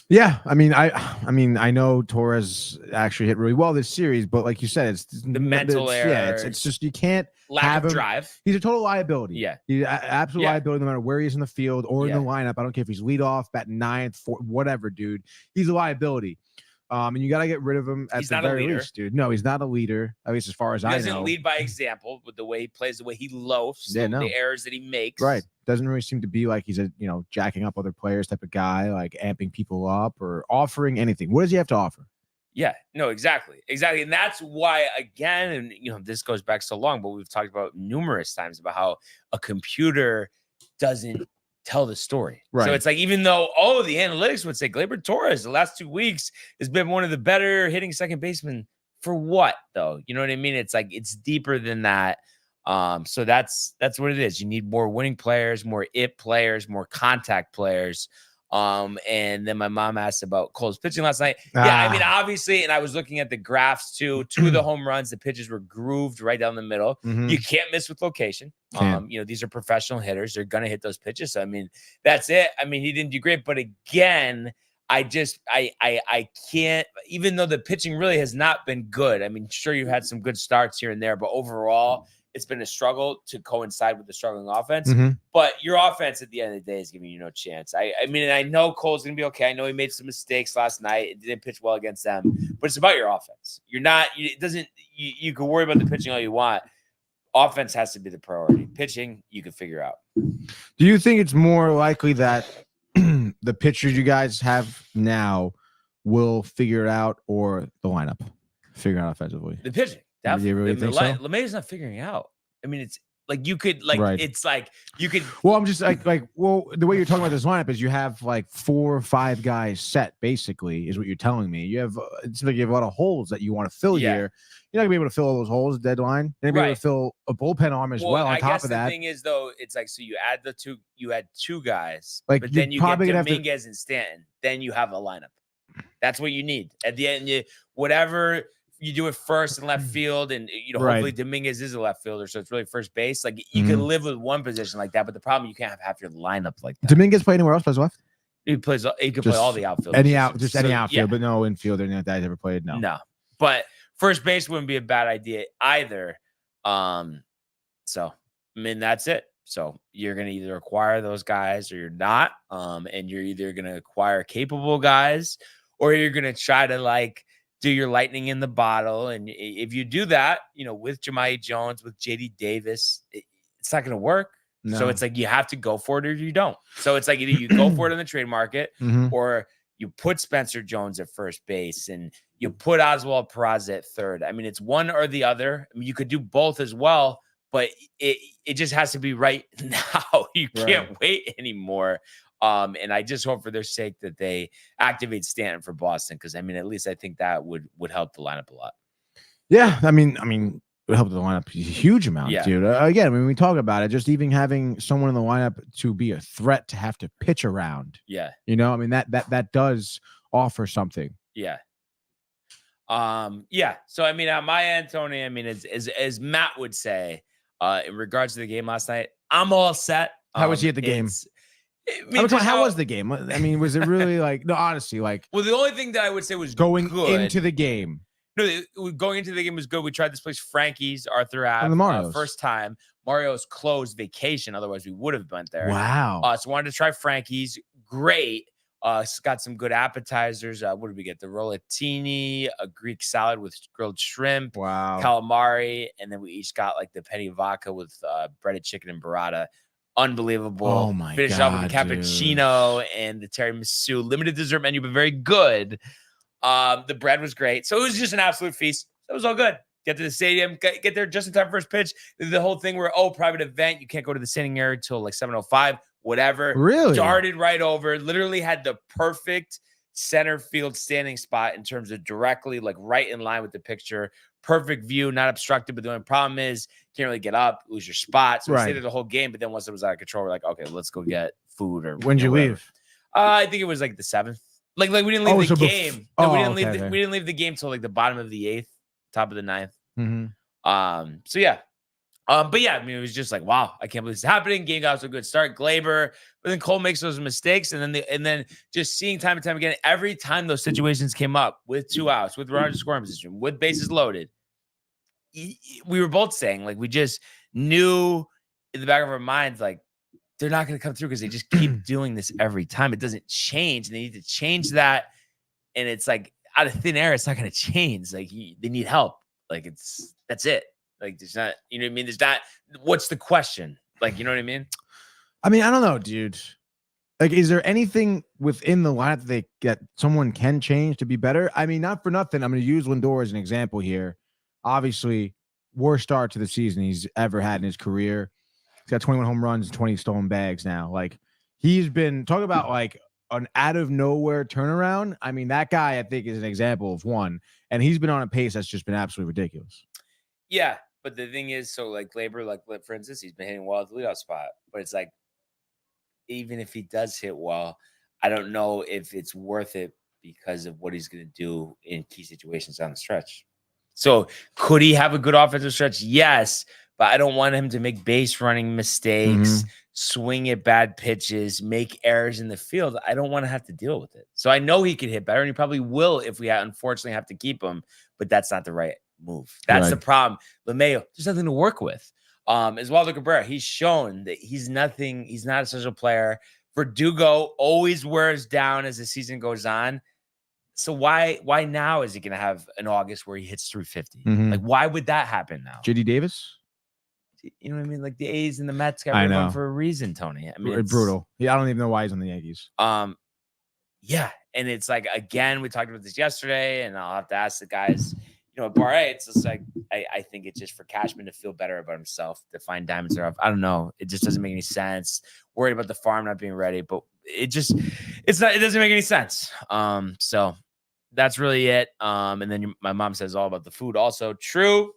Yeah, I mean, I know Torres actually hit really well this series, but like you said, it's the mental error. Yeah, it's just you can't lack of drive. He's a total liability. Yeah, he's absolute liability no matter where he is in the field or in the lineup. I don't care if he's leadoff, batting ninth, whatever, dude. He's a liability. And you got to get rid of him at the very least, dude. No, he's not a leader, at least as far as I know. He doesn't lead by example with the way he plays, the way he loafs, the errors that he makes. Right. Doesn't really seem to be like he's a, jacking up other players type of guy, like amping people up or offering anything. What does he have to offer? Yeah, no, exactly. And that's why, again, and this goes back so long, but we've talked about numerous times about how a computer doesn't tell the story. Right. So it's like, even though the analytics would say Gleyber Torres the last 2 weeks has been one of the better hitting second basemen, for what though? You know what I mean? It's like, it's deeper than that. So that's what it is. You need more winning players, more it players, more contact players. And then my mom asked about Cole's pitching last night. Yeah, I mean, obviously, and I was looking at the graphs too. 2 of the home runs, the pitches were grooved right down the middle. Mm-hmm. You can't miss with location. These are professional hitters. They're gonna hit those pitches. So I mean, that's it. I mean, he didn't do great, but again, I can't, even though the pitching really has not been good. I mean, sure, you've had some good starts here and there, but overall, it's been a struggle to coincide with the struggling offense. Mm-hmm. But your offense at the end of the day is giving you no chance. I mean, I know Cole's going to be okay. I know he made some mistakes last night. It didn't pitch well against them. But it's about your offense. You can worry about the pitching all you want. Offense has to be the priority. Pitching, you can figure out. Do you think it's more likely that the pitchers you guys have now will figure it out, or the lineup figure it out offensively? The pitching. Definitely. You really think so? LeMahieu's not figuring out. I mean, it's like you could it's like you could. Well, I'm just the way you're talking about this lineup is you have like 4 or 5 guys set, basically, is what you're telling me. You have it's like you have a lot of holes that you want to fill here. You're not gonna be able to fill all those holes at deadline. You're gonna be able to fill a bullpen arm as well. On top of that, the thing is though, it's like, so you had 2 guys, but then you get Dominguez and Stanton. Then you have a lineup. That's what you need at the end. Whatever. You do it first in left field, and hopefully Dominguez is a left fielder, so it's really first base. Like you can live with one position like that, but the problem, you can't have half your lineup like that. Dominguez play anywhere else? Plays left? He could play all the outfield. Any outfield, but no infield or anything like that he's ever played. No. But first base wouldn't be a bad idea either. So I mean, that's it. So you're gonna either acquire those guys or you're not. And you're either gonna acquire capable guys or you're gonna try to do your lightning in the bottle. And if you do that, with Jahmai Jones, with JD Davis, it's not going to work. No. So it's like, you have to go for it or you don't. So it's like, either you go for it in the trade market or you put Spencer Jones at first base and you put Oswald Peraza at third. I mean, it's one or the other. I mean, you could do both as well, but it just has to be right now. You can't wait anymore. And I just hope for their sake that they activate Stanton for Boston, because I mean, at least I think that would help the lineup a lot. Yeah, I mean, it would help the lineup a huge amount, dude. Again, when we talk about it, just even having someone in the lineup to be a threat to have to pitch around. Yeah, I mean that does offer something. Yeah. So I mean, on my end, Tony, I mean, as Matt would say, in regards to the game last night, I'm all set. How was he at the game? How was the game? I mean, was it really no, honestly, well, the only thing that I would say was going good. Into the game. No, going into the game was good. We tried this place, Frankie's, Arthur Ave, first time. Mario's closed vacation. Otherwise, we would have went there. Wow. So wanted to try Frankie's. Great. Got some good appetizers. What did we get? The rollatini, a Greek salad with grilled shrimp, calamari, and then we each got the penne vodka with breaded chicken and burrata. Unbelievable. Oh my Finish God, off with the cappuccino and the tiramisu. Limited dessert menu, but very good. The bread was great. So it was just an absolute feast. It was all good. Get to the stadium, get there just in time for first pitch. The whole thing where, private event, you can't go to the standing area until 7:05, whatever. Really? Darted right over. Literally had the perfect center field standing spot in terms of directly, like right in line with the picture. Perfect view, not obstructed. But the only problem is can't really get up, lose your spot. So we stayed there the whole game. But then once it was out of control, we're like, okay, let's go get food. Or when'd you leave? I think it was like the 7th. Like we didn't leave the game. No, we didn't leave the game till like the bottom of the 8th, top of the 9th. Mm-hmm. So yeah. But yeah, I mean, it was just like, wow, I can't believe this is happening. Game got off to a good start. Glaber, but then Cole makes those mistakes, and then just seeing time and time again, every time those situations came up with 2 outs, with runners in scoring position, with bases loaded, we were both saying, like, we just knew in the back of our minds, like, they're not going to come through because they just keep doing this every time. It doesn't change, and they need to change that. And it's like out of thin air, it's not going to change. Like they need help. Like that's it. Like there's not, you know what I mean? There's not, what's the question? Like, you know what I mean? I mean, I don't know, dude. Like, is there anything within the lineup that someone can change to be better? I mean, not for nothing. I'm going to use Lindor as an example here. Obviously, worst start to the season he's ever had in his career. He's got 21 home runs, 20 stolen bags now. Like, he's been, talk about like an out of nowhere turnaround. I mean, that guy, I think, is an example of one. And he's been on a pace that's just been absolutely ridiculous. Yeah. But the thing is, so like Glaber, like for instance, he's been hitting well at the leadoff spot. But it's like, even if he does hit well, I don't know if it's worth it because of what he's going to do in key situations down the stretch. So could he have a good offensive stretch? Yes. But I don't want him to make base running mistakes, swing at bad pitches, make errors in the field. I don't want to have to deal with it. So I know he could hit better, and he probably will if we unfortunately have to keep him. But that's not the right move. That's the problem. LeMahieu, there's nothing to work with. Oswaldo Cabrera, he's shown that he's nothing. He's not a special player. Verdugo always wears down as the season goes on. So why now is he going to have an August where he hits 350? Like, why would that happen now? JD Davis? You know what I mean? Like the A's and the Mets got rid of him for a reason, Tony. I mean, it's brutal. Yeah, I don't even know why he's on the Yankees. Yeah, and it's like, again, we talked about this yesterday, and I'll have to ask the guys. You know, at Bar A, it's just like I think it's just for Cashman to feel better about himself, to find diamonds are off. I don't know. It just doesn't make any sense. Worried about the farm not being ready, but it doesn't make any sense. So that's really it. And then my mom says all about the food also. True.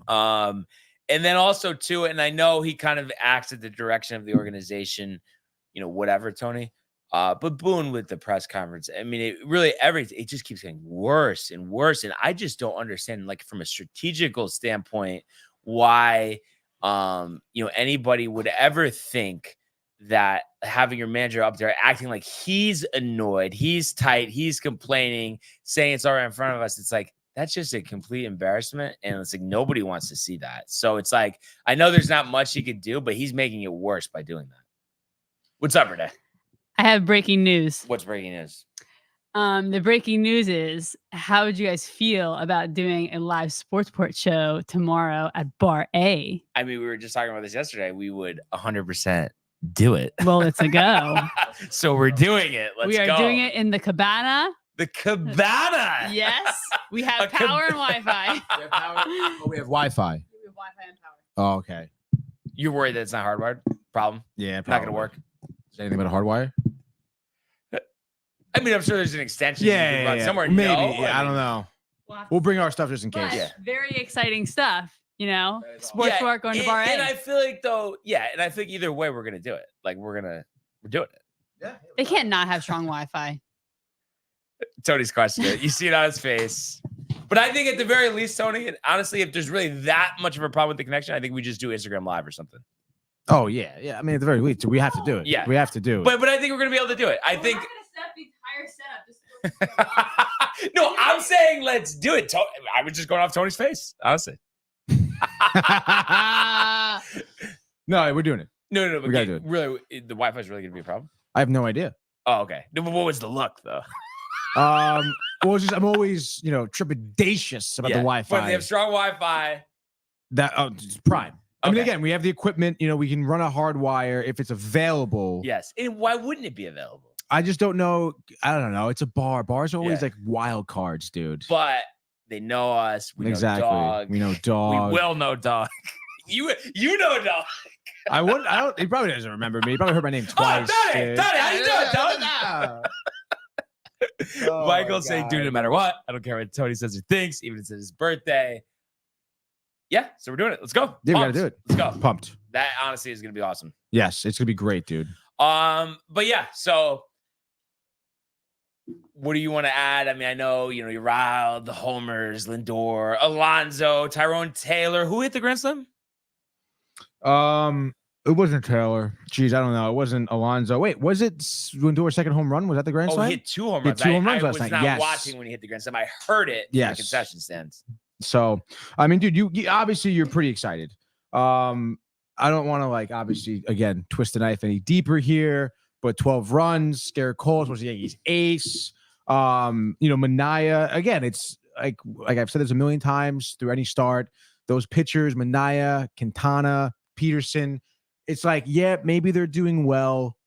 And then also too, and I know he kind of acts at the direction of the organization, you know, whatever, Tony. But Boone with the press conference, I mean, it just keeps getting worse and worse. And I just don't understand, like, from a strategical standpoint, why, anybody would ever think that having your manager up there acting like he's annoyed, he's tight, he's complaining, saying it's all right in front of us. It's like, that's just a complete embarrassment. And it's like, nobody wants to see that. So it's like, I know there's not much he could do, but he's making it worse by doing that. What's up, Renee? I have breaking news. What's breaking news? The breaking news is, how would you guys feel about doing a live sports report show tomorrow at Bar A? I mean, we were just talking about this yesterday. We would 100% do it. Well, it's a go. So we're doing it. We are doing it in the Cabana. The Cabana. Yes. We have power and Wi-Fi. We have Wi-Fi. We have Wi-Fi and power. Oh, okay. You're worried that it's not hardwired? Problem? Yeah. Not going to work. Is anything but a hardwire? I mean, I'm sure there's an extension. Yeah. Somewhere. Maybe. No, I don't know. We'll bring our stuff just in case. But very exciting stuff, you know? Sports work going to Bar A. And I feel like, though, and I think either way, we're going to do it. Like, we're doing it. Yeah. They can't not have strong Wi-Fi. Tony's question it. You see it on his face. But I think at the very least, Tony, and honestly, if there's really that much of a problem with the connection, I think we just do Instagram Live or something. Oh, yeah. Yeah. I mean, at the very least, we have to do it. Yeah. We have to do it. But I think we're going to be able to do it. I think. We're not going to set up the entire setup. No, I'm saying let's do it. I was just going off Tony's face, honestly. No, we're doing it. No. We got to do it. Really, the Wi-Fi is really going to be a problem? I have no idea. Oh, okay. What was the look, though? Well, it's just, I'm always, trepidatious about the Wi-Fi. But they have strong Wi-Fi. It's prime. I mean, again, we have the equipment. We can run a hard wire if it's available. Yes. And why wouldn't it be available? I just don't know. I don't know. It's a bar. Bars are always like wild cards, dude. But they know us. We know Dog. We know Dog. We will know Dog. You know Dog. I don't. He probably doesn't remember me. He probably heard my name twice. Oh, Donnie, how you doing, Dog? Michael saying, dude, no matter what, I don't care what Tony says or thinks, even if it's his birthday. Yeah, so we're doing it. Let's go. Yeah, we gotta do it. Let's go. Pumped. That honestly is gonna be awesome. Yes, it's gonna be great, dude. But yeah, so what do you want to add? I mean, I know, you're riled, the homers, Lindor, Alonso, Tyrone Taylor. Who hit the grand slam? It wasn't Taylor. Jeez, I don't know. It wasn't Alonso. Wait, was it Lindor's second home run? Was that the grand slam? He hit 2 home runs. Hit 2 home runs I last was night. not Yes. watching when he hit the grand slam. I heard it from the concession stands. So, I mean, dude, you obviously you're pretty excited. I don't want to obviously again twist the knife any deeper here, but 12 runs, Garrett Cole was the Yankees ace. Manaea, again, it's like I've said this a million times through any start. Those pitchers, Manaea, Quintana, Peterson, it's maybe they're doing well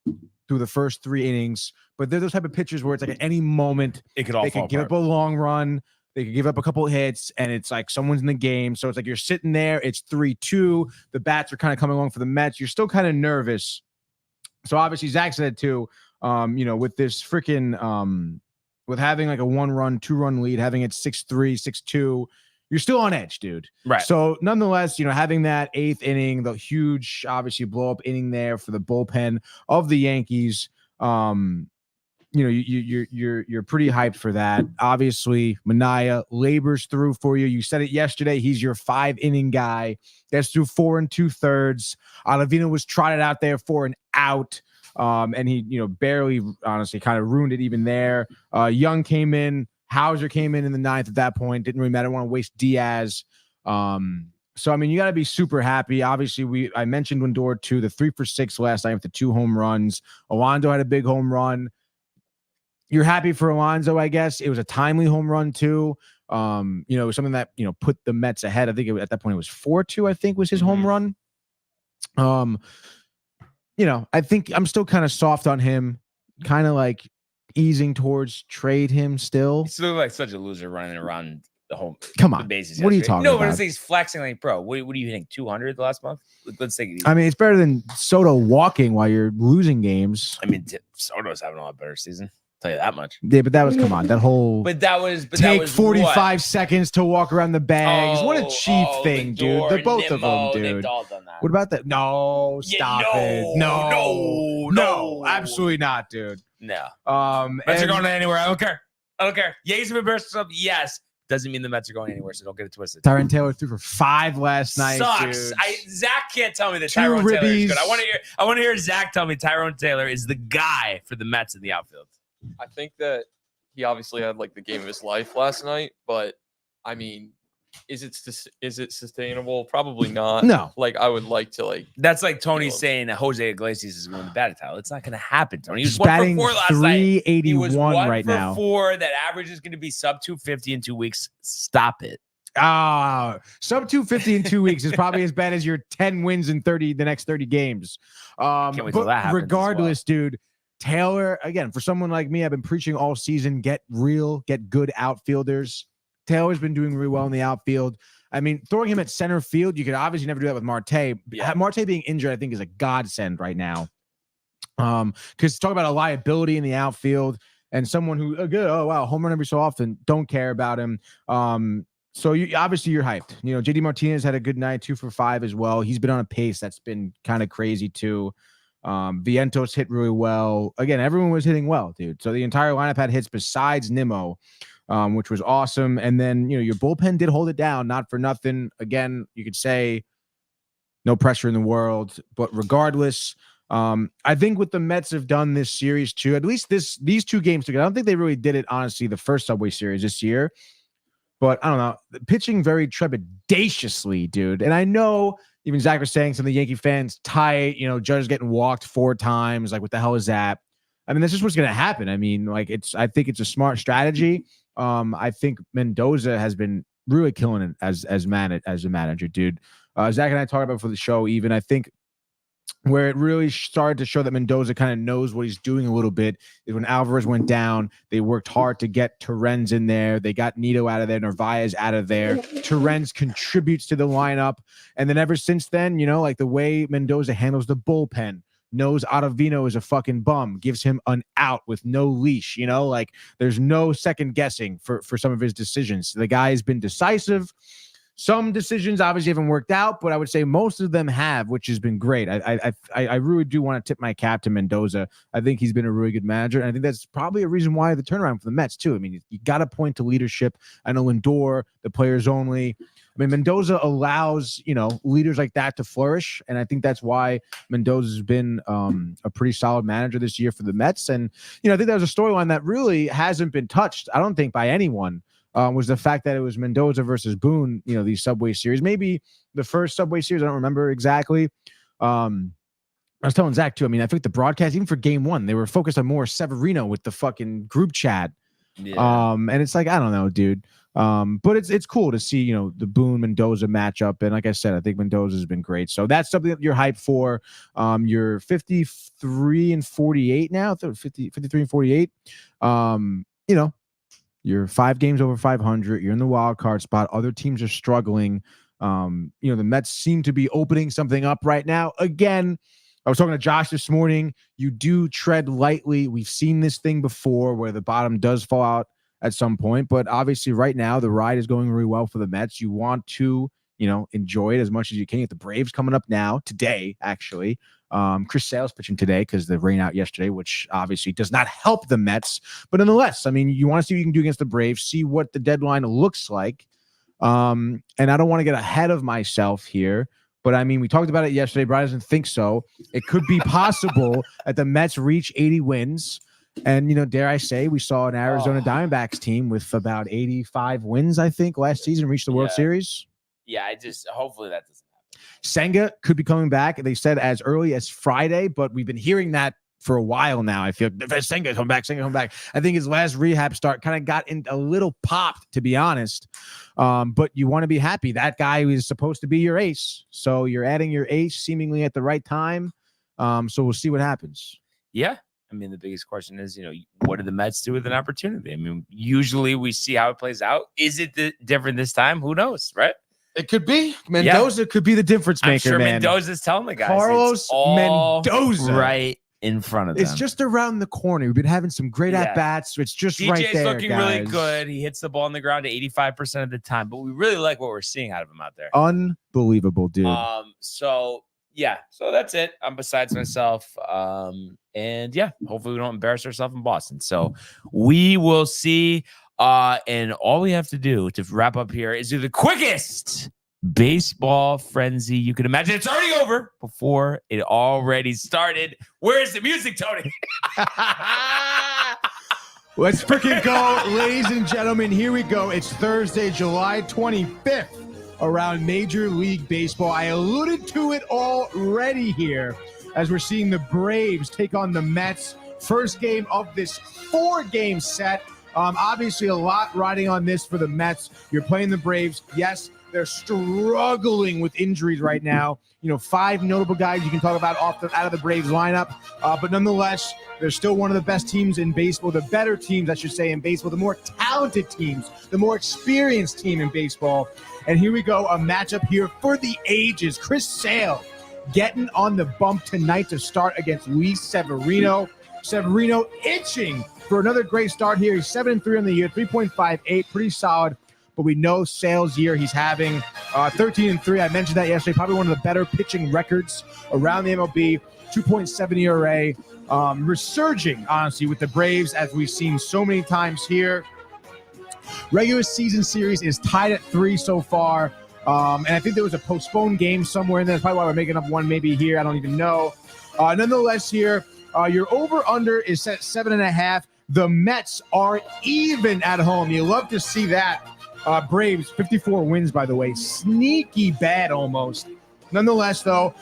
through the first 3 innings, but they're those type of pitchers where it's at any moment it could all they could give up a long run. They could give up a couple of hits, and it's someone's in the game. So it's you're sitting there. It's 3-2. The bats are kind of coming along for the Mets. You're still kind of nervous. So obviously Zach said too, with this freaking, with having a 1-run, 2-run lead, having it 6-3, 6-2, you're still on edge, dude. Right. So nonetheless, having that 8th inning, the huge, obviously blow up inning there for the bullpen of the Yankees, you're pretty hyped for that. Obviously, Manaea labors through for you. You said it yesterday. He's your 5-inning guy. Gets through 4 2/3. Ottavino was trotted out there for an out. And he, barely, honestly, kind of ruined it even there. Young came in. Hauser came in the 9th at that point. Didn't really matter. I want to waste Diaz. So, I mean, you got to be super happy. Obviously, I mentioned Lindor too, the 3 for 6 last night with the 2 home runs. Alonso had a big home run. You're happy for Alonso, I guess. It was a timely home run too. It was something that, put the Mets ahead. I think at that point it was 4-2, I think was his home run. I think I'm still kind of soft on him, kind of easing towards trade him still. He's still like such a loser running around the home. Come on. The bases what are you talking about? No, but he's flexing bro, what are you hitting? 200 the last month? Let's take it easy. I mean, it's better than Soto walking while you're losing games. I mean, Soto's having a lot better season. Tell you that much. Yeah, but that was that whole. But that was take 45 seconds to walk around the bags. What a cheap thing, dude. They're both of them, dude. They've all done that. What about that? No, stop it. No, absolutely not, dude. No. Mets are going anywhere. I don't care. Yankees have embarrassed themselves. Yes. Doesn't mean the Mets are going anywhere, so don't get it twisted. Tyrone Taylor threw for 5 last night. Sucks. Zach can't tell me that Tyrone Taylor is good. I want to hear Zach tell me Tyrone Taylor is the guy for the Mets in the outfield. I think that he obviously had the game of his life last night, but I mean, is it sustainable? Probably not. No. I would like to That's like Tony saying that Jose Iglesias is going to batting title. It's not going to happen, Tony. He was batting 1 for 4 last night. 381 right now. 4. That average is going to be sub 250 in 2 weeks. Stop it. Sub 250 in 2 weeks is probably as bad as your 10 wins in the next 30 games. Can't wait till that happens. Regardless, dude. Taylor, again, for someone like me, I've been preaching all season, get good outfielders. Taylor's been doing really well in the outfield. I mean, throwing him at center field, you could obviously never do that with Marte. Yeah. Marte being injured, I think, is a godsend right now. Because talk about a liability in the outfield and someone who, home run every so often, don't care about him. So you're hyped. JD Martinez had a good night, 2 for 5 as well. He's been on a pace that's been kind of crazy too. Vientos hit really well. Again, everyone was hitting well, dude. So the entire lineup had hits besides Nimmo, which was awesome. And then, your bullpen did hold it down, not for nothing. Again, you could say no pressure in the world, but regardless, I think what the Mets have done this series too, at least these 2 games together, I don't think they really did it, honestly, the first Subway Series this year. But I don't know, pitching very trepidatiously, dude. And I know even Zach was saying some of the Yankee fans tight, Judge getting walked 4 times. What the hell is that? I mean, that's just what's going to happen. I mean, I think it's a smart strategy. I think Mendoza has been really killing it as a manager, dude. Zach and I talked about for the show, even I think where it really started to show that Mendoza kind of knows what he's doing a little bit is when Alvarez went down. They worked hard to get Torrens in there. They got Nito out of there, Narvaez out of there. Torrens contributes to the lineup. And then ever since then, the way Mendoza handles the bullpen, knows Ottavino is a fucking bum, gives him an out with no leash. Like there's no second guessing for some of his decisions. The guy has been decisive. Some decisions obviously haven't worked out, but I would say most of them have, which has been great. I really do want to tip my cap to Mendoza. I think he's been a really good manager, and I think that's probably a reason why the turnaround for the Mets too. I mean, you got to point to leadership. I know Lindor, the players only. I mean, Mendoza allows leaders like that to flourish, and I think that's why Mendoza's been a pretty solid manager this year for the Mets. And I think that was a storyline that really hasn't been touched, I don't think, by anyone. Was the fact that it was Mendoza versus Boone, these Subway Series. Maybe the first Subway Series, I don't remember exactly. I was telling Zach, too, I think the broadcast, even for game one, they were focused on more Severino with the fucking group chat. Yeah. And it's like, I don't know, dude. But it's cool to see, the Boone-Mendoza matchup. And like I said, I think Mendoza's been great. So that's something that you're hyped for. You're 53-48 now, 53-48. You're 5 games over 500. You're in the wild card spot. Other teams are struggling. The Mets seem to be opening something up right now. Again, I was talking to Josh this morning. You do tread lightly. We've seen this thing before where the bottom does fall out at some point. But obviously right now the ride is going really well for the Mets. You want to, enjoy it as much as you can. Get the Braves coming up now, today, actually. Chris Sale's pitching today because the rain out yesterday, which obviously does not help the Mets. But nonetheless, you want to see what you can do against the Braves, see what the deadline looks like. And I don't want to get ahead of myself here, but we talked about it yesterday. Brian doesn't think so. It could be possible that the Mets reach 80 wins. And, dare I say, we saw an Arizona Diamondbacks team with about 85 wins, I think, last season reach the World Series. Yeah, hopefully that doesn't happen. Senga could be coming back. They said as early as Friday, but we've been hearing that for a while now. I feel Senga come back. I think his last rehab start kind of got a little popped, to be honest. But you want to be happy. That guy is supposed to be your ace. So you're adding your ace seemingly at the right time. So we'll see what happens. Yeah. The biggest question is, what do the Mets do with an opportunity? Usually we see how it plays out. Is it different this time? Who knows, right? It could be. Mendoza could be the difference maker, I'm sure man. Mendoza's telling the guys. Carlos Mendoza. Right in front of them. It's just around the corner. We've been having some great at-bats. It's just DJ's right there, looking guys. really good. He hits the ball on the ground 85% of the time, but we really like what we're seeing out of him out there. Unbelievable, dude. So that's it. I'm besides myself. And hopefully we don't embarrass ourselves in Boston. So we will see. And all we have to do to wrap up here is do the quickest baseball frenzy you can imagine. It's already over before it already started. Where's the music, Tony? Let's freaking go, ladies and gentlemen. Here we go. It's Thursday, July 25th around Major League Baseball. I alluded to it already here as we're seeing the Braves take on the Mets. First game of this 4-game set. Obviously, a lot riding on this for the Mets. You're playing the Braves. Yes, they're struggling with injuries right now. 5 notable guys you can talk about out of the Braves lineup. But nonetheless, they're still one of the best teams in baseball, the better teams, I should say, in baseball, the more talented teams, the more experienced team in baseball. And here we go, a matchup here for the ages. Chris Sale getting on the bump tonight to start against Luis Severino. Severino itching for another great start here. He's 7-3 on the year, 3.58, pretty solid. But we know Sale's year he's having 13-3. I mentioned that yesterday. Probably one of the better pitching records around the MLB. 2.7 ERA. Resurging, honestly, with the Braves, as we've seen so many times here. Regular season series is tied at 3 so far. And I think there was a postponed game somewhere in there. That's probably why we're making up one maybe here. I don't even know. Nonetheless, here, your over-under is set 7.5. The Mets are even at home. You love to see that. Braves, 54 wins, by the way. Sneaky bad almost. Nonetheless, though,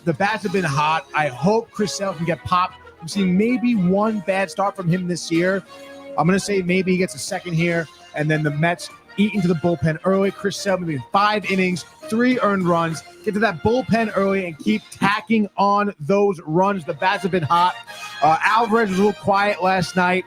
the bats have been hot. I hope Chris Sale can get popped. We've seen maybe one bad start from him this year. I'm going to say maybe he gets a second here, and then the Mets eat into the bullpen early. Chris Sale, maybe 5 innings, 3 earned runs. Get to that bullpen early and keep tacking on those runs. The bats have been hot. Alvarez was a little quiet last night.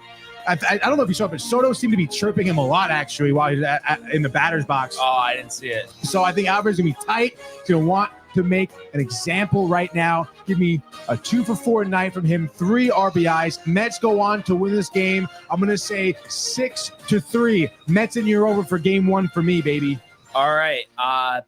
I don't know if you saw it, but Soto seemed to be chirping him a lot, actually, while he was in the batter's box. Oh, I didn't see it. So I think Alvarez is going to be tight. He's going to want to make an example right now. Give me a 2-for-4 night from him, 3 RBIs. Mets go on to win this game. I'm going to say 6-3. Mets in your over for game 1 for me, baby. All right.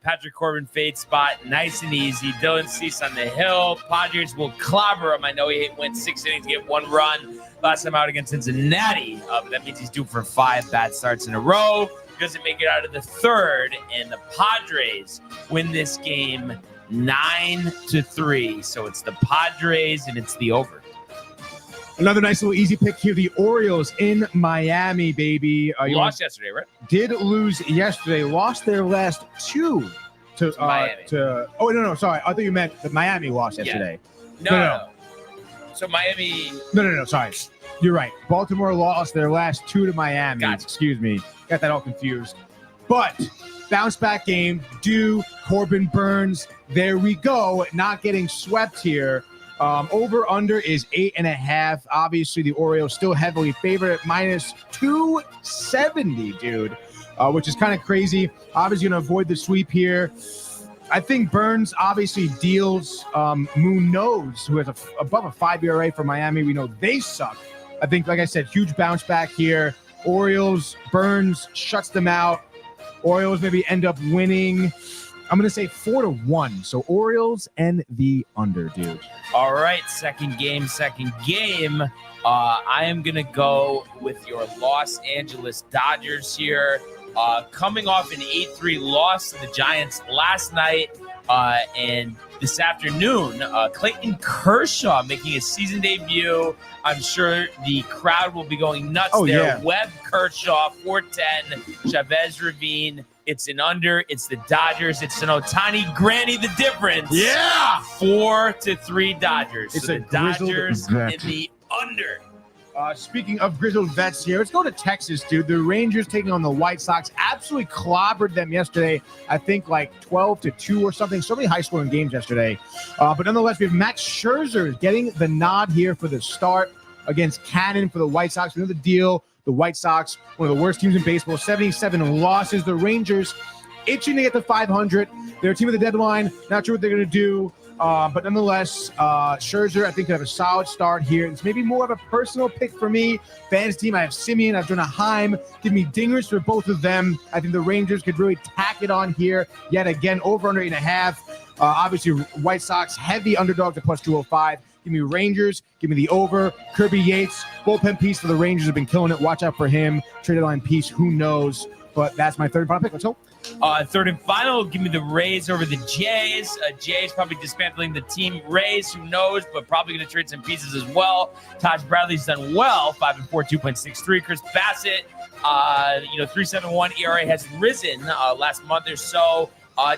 Patrick Corbin fade spot, nice and easy. Dylan Cease on the hill. Padres will clobber him. I know he went 6 innings to get 1 run last time out against Cincinnati. But that means he's due for 5 bad starts in a row. He doesn't make it out of the 3rd, and the Padres win this game 9-3. So it's the Padres, and it's the over. Another nice little easy pick here. The Orioles in Miami, baby. Lost yesterday, right? Did lose yesterday. Lost their last 2 to Miami. Oh, no. Sorry. I thought you meant that Miami lost yesterday. No. So Miami. No. Sorry. You're right. Baltimore lost their last 2 to Miami. Gotcha. Excuse me. Got that all confused. But bounce back game. Corbin Burns. There we go. Not getting swept here. Over under is 8.5. Obviously, the Orioles still heavily favored at -270, dude, which is kind of crazy. Obviously, going to avoid the sweep here. I think Burns obviously deals Munoz, who has above a 5 ERA for Miami. We know they suck. I think, like I said, huge bounce back here. Orioles, Burns shuts them out. Orioles maybe end up winning. I'm going to say 4-1. So Orioles and the under, dude. All right, second game. I am going to go with your Los Angeles Dodgers here. Coming off an 8-3 loss to the Giants last night and this afternoon, Clayton Kershaw making his season debut. I'm sure the crowd will be going nuts there. Yeah. Webb, Kershaw, 410, Chavez, Ravine. It's an under. It's the Dodgers. It's an Ohtani granny the difference. Yeah. 4-3 Dodgers. It's so a the Dodgers vet. in the under. Speaking of grizzled vets here, let's go to Texas, dude. The Rangers taking on the White Sox. Absolutely clobbered them yesterday. I think like 12-2 or something. So many high-scoring games yesterday. But nonetheless, we have Max Scherzer getting the nod here for the start against Cannon for the White Sox. We know the deal. The White Sox, one of the worst teams in baseball, 77 losses. The Rangers itching to get to 500. They're a team at the deadline. Not sure what they're going to do. But nonetheless, Scherzer, I think, could have a solid start here. It's maybe more of a personal pick for me. Fans team, I have Simeon, I have Jonah Heim. Give me dingers for both of them. I think the Rangers could really tack it on here. Yet again, over under 8.5. Obviously, White Sox, heavy underdogs at +205. Give me Rangers. Give me the over. Kirby Yates, bullpen piece for the Rangers, have been killing it. Watch out for him. Trade line piece, who knows? But that's my third and final pick. Let's hope. Third and final, give me the Rays over the Jays. Jays probably dismantling the team. Rays, who knows, but probably going to trade some pieces as well. Taj Bradley's done well, 5-4, 2.63. Chris Bassett, 3.71 ERA has risen last month or so.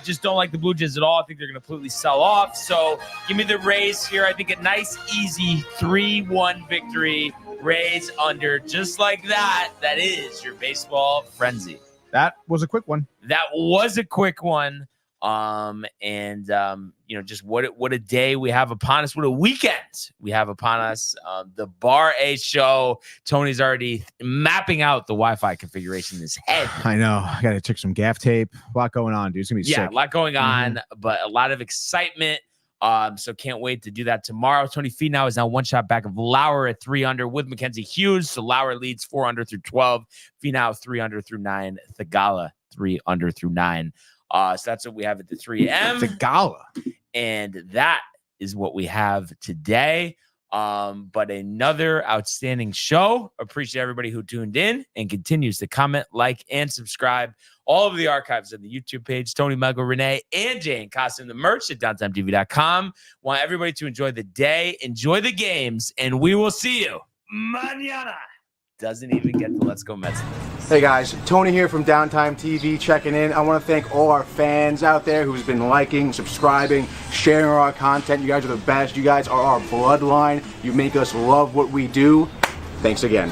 Just don't like the Blue Jays at all. I think they're going to completely sell off. So give me the Rays here. I think a nice, easy 3-1 victory. Rays under, just like that. That is your baseball frenzy. That was a quick one. That was a quick one. Just what a day we have upon us. What a weekend we have upon us. The Bar A show. Tony's already mapping out the Wi-Fi configuration in his head. I know. I got to check some gaff tape. A lot going on, dude. It's going to be sick. A lot going on, but a lot of excitement. So can't wait to do that tomorrow. Tony Finau is now 1 shot back of Lauer at 3 under with Mackenzie Hughes. So Lauer leads 4 under through 12. Finau 3 under through 9. Thigala 3 under through 9. So that's what we have at the 3 a.m. Thigala. And that is what we have today. But another outstanding show. Appreciate everybody who tuned in and continues to comment, like, and subscribe. All of the archives on the YouTube page, Tony, Michael, Renee, and Jane Costume, the merch at downtimetv.com. Want everybody to enjoy the day, enjoy the games, and we will see you mañana. Doesn't even get the Let's Go Mets. Hey guys, Tony here from Downtime TV checking in. I want to thank all our fans out there who's been liking, subscribing, sharing our content. You guys are the best. You guys are our bloodline. You make us love what we do. Thanks again.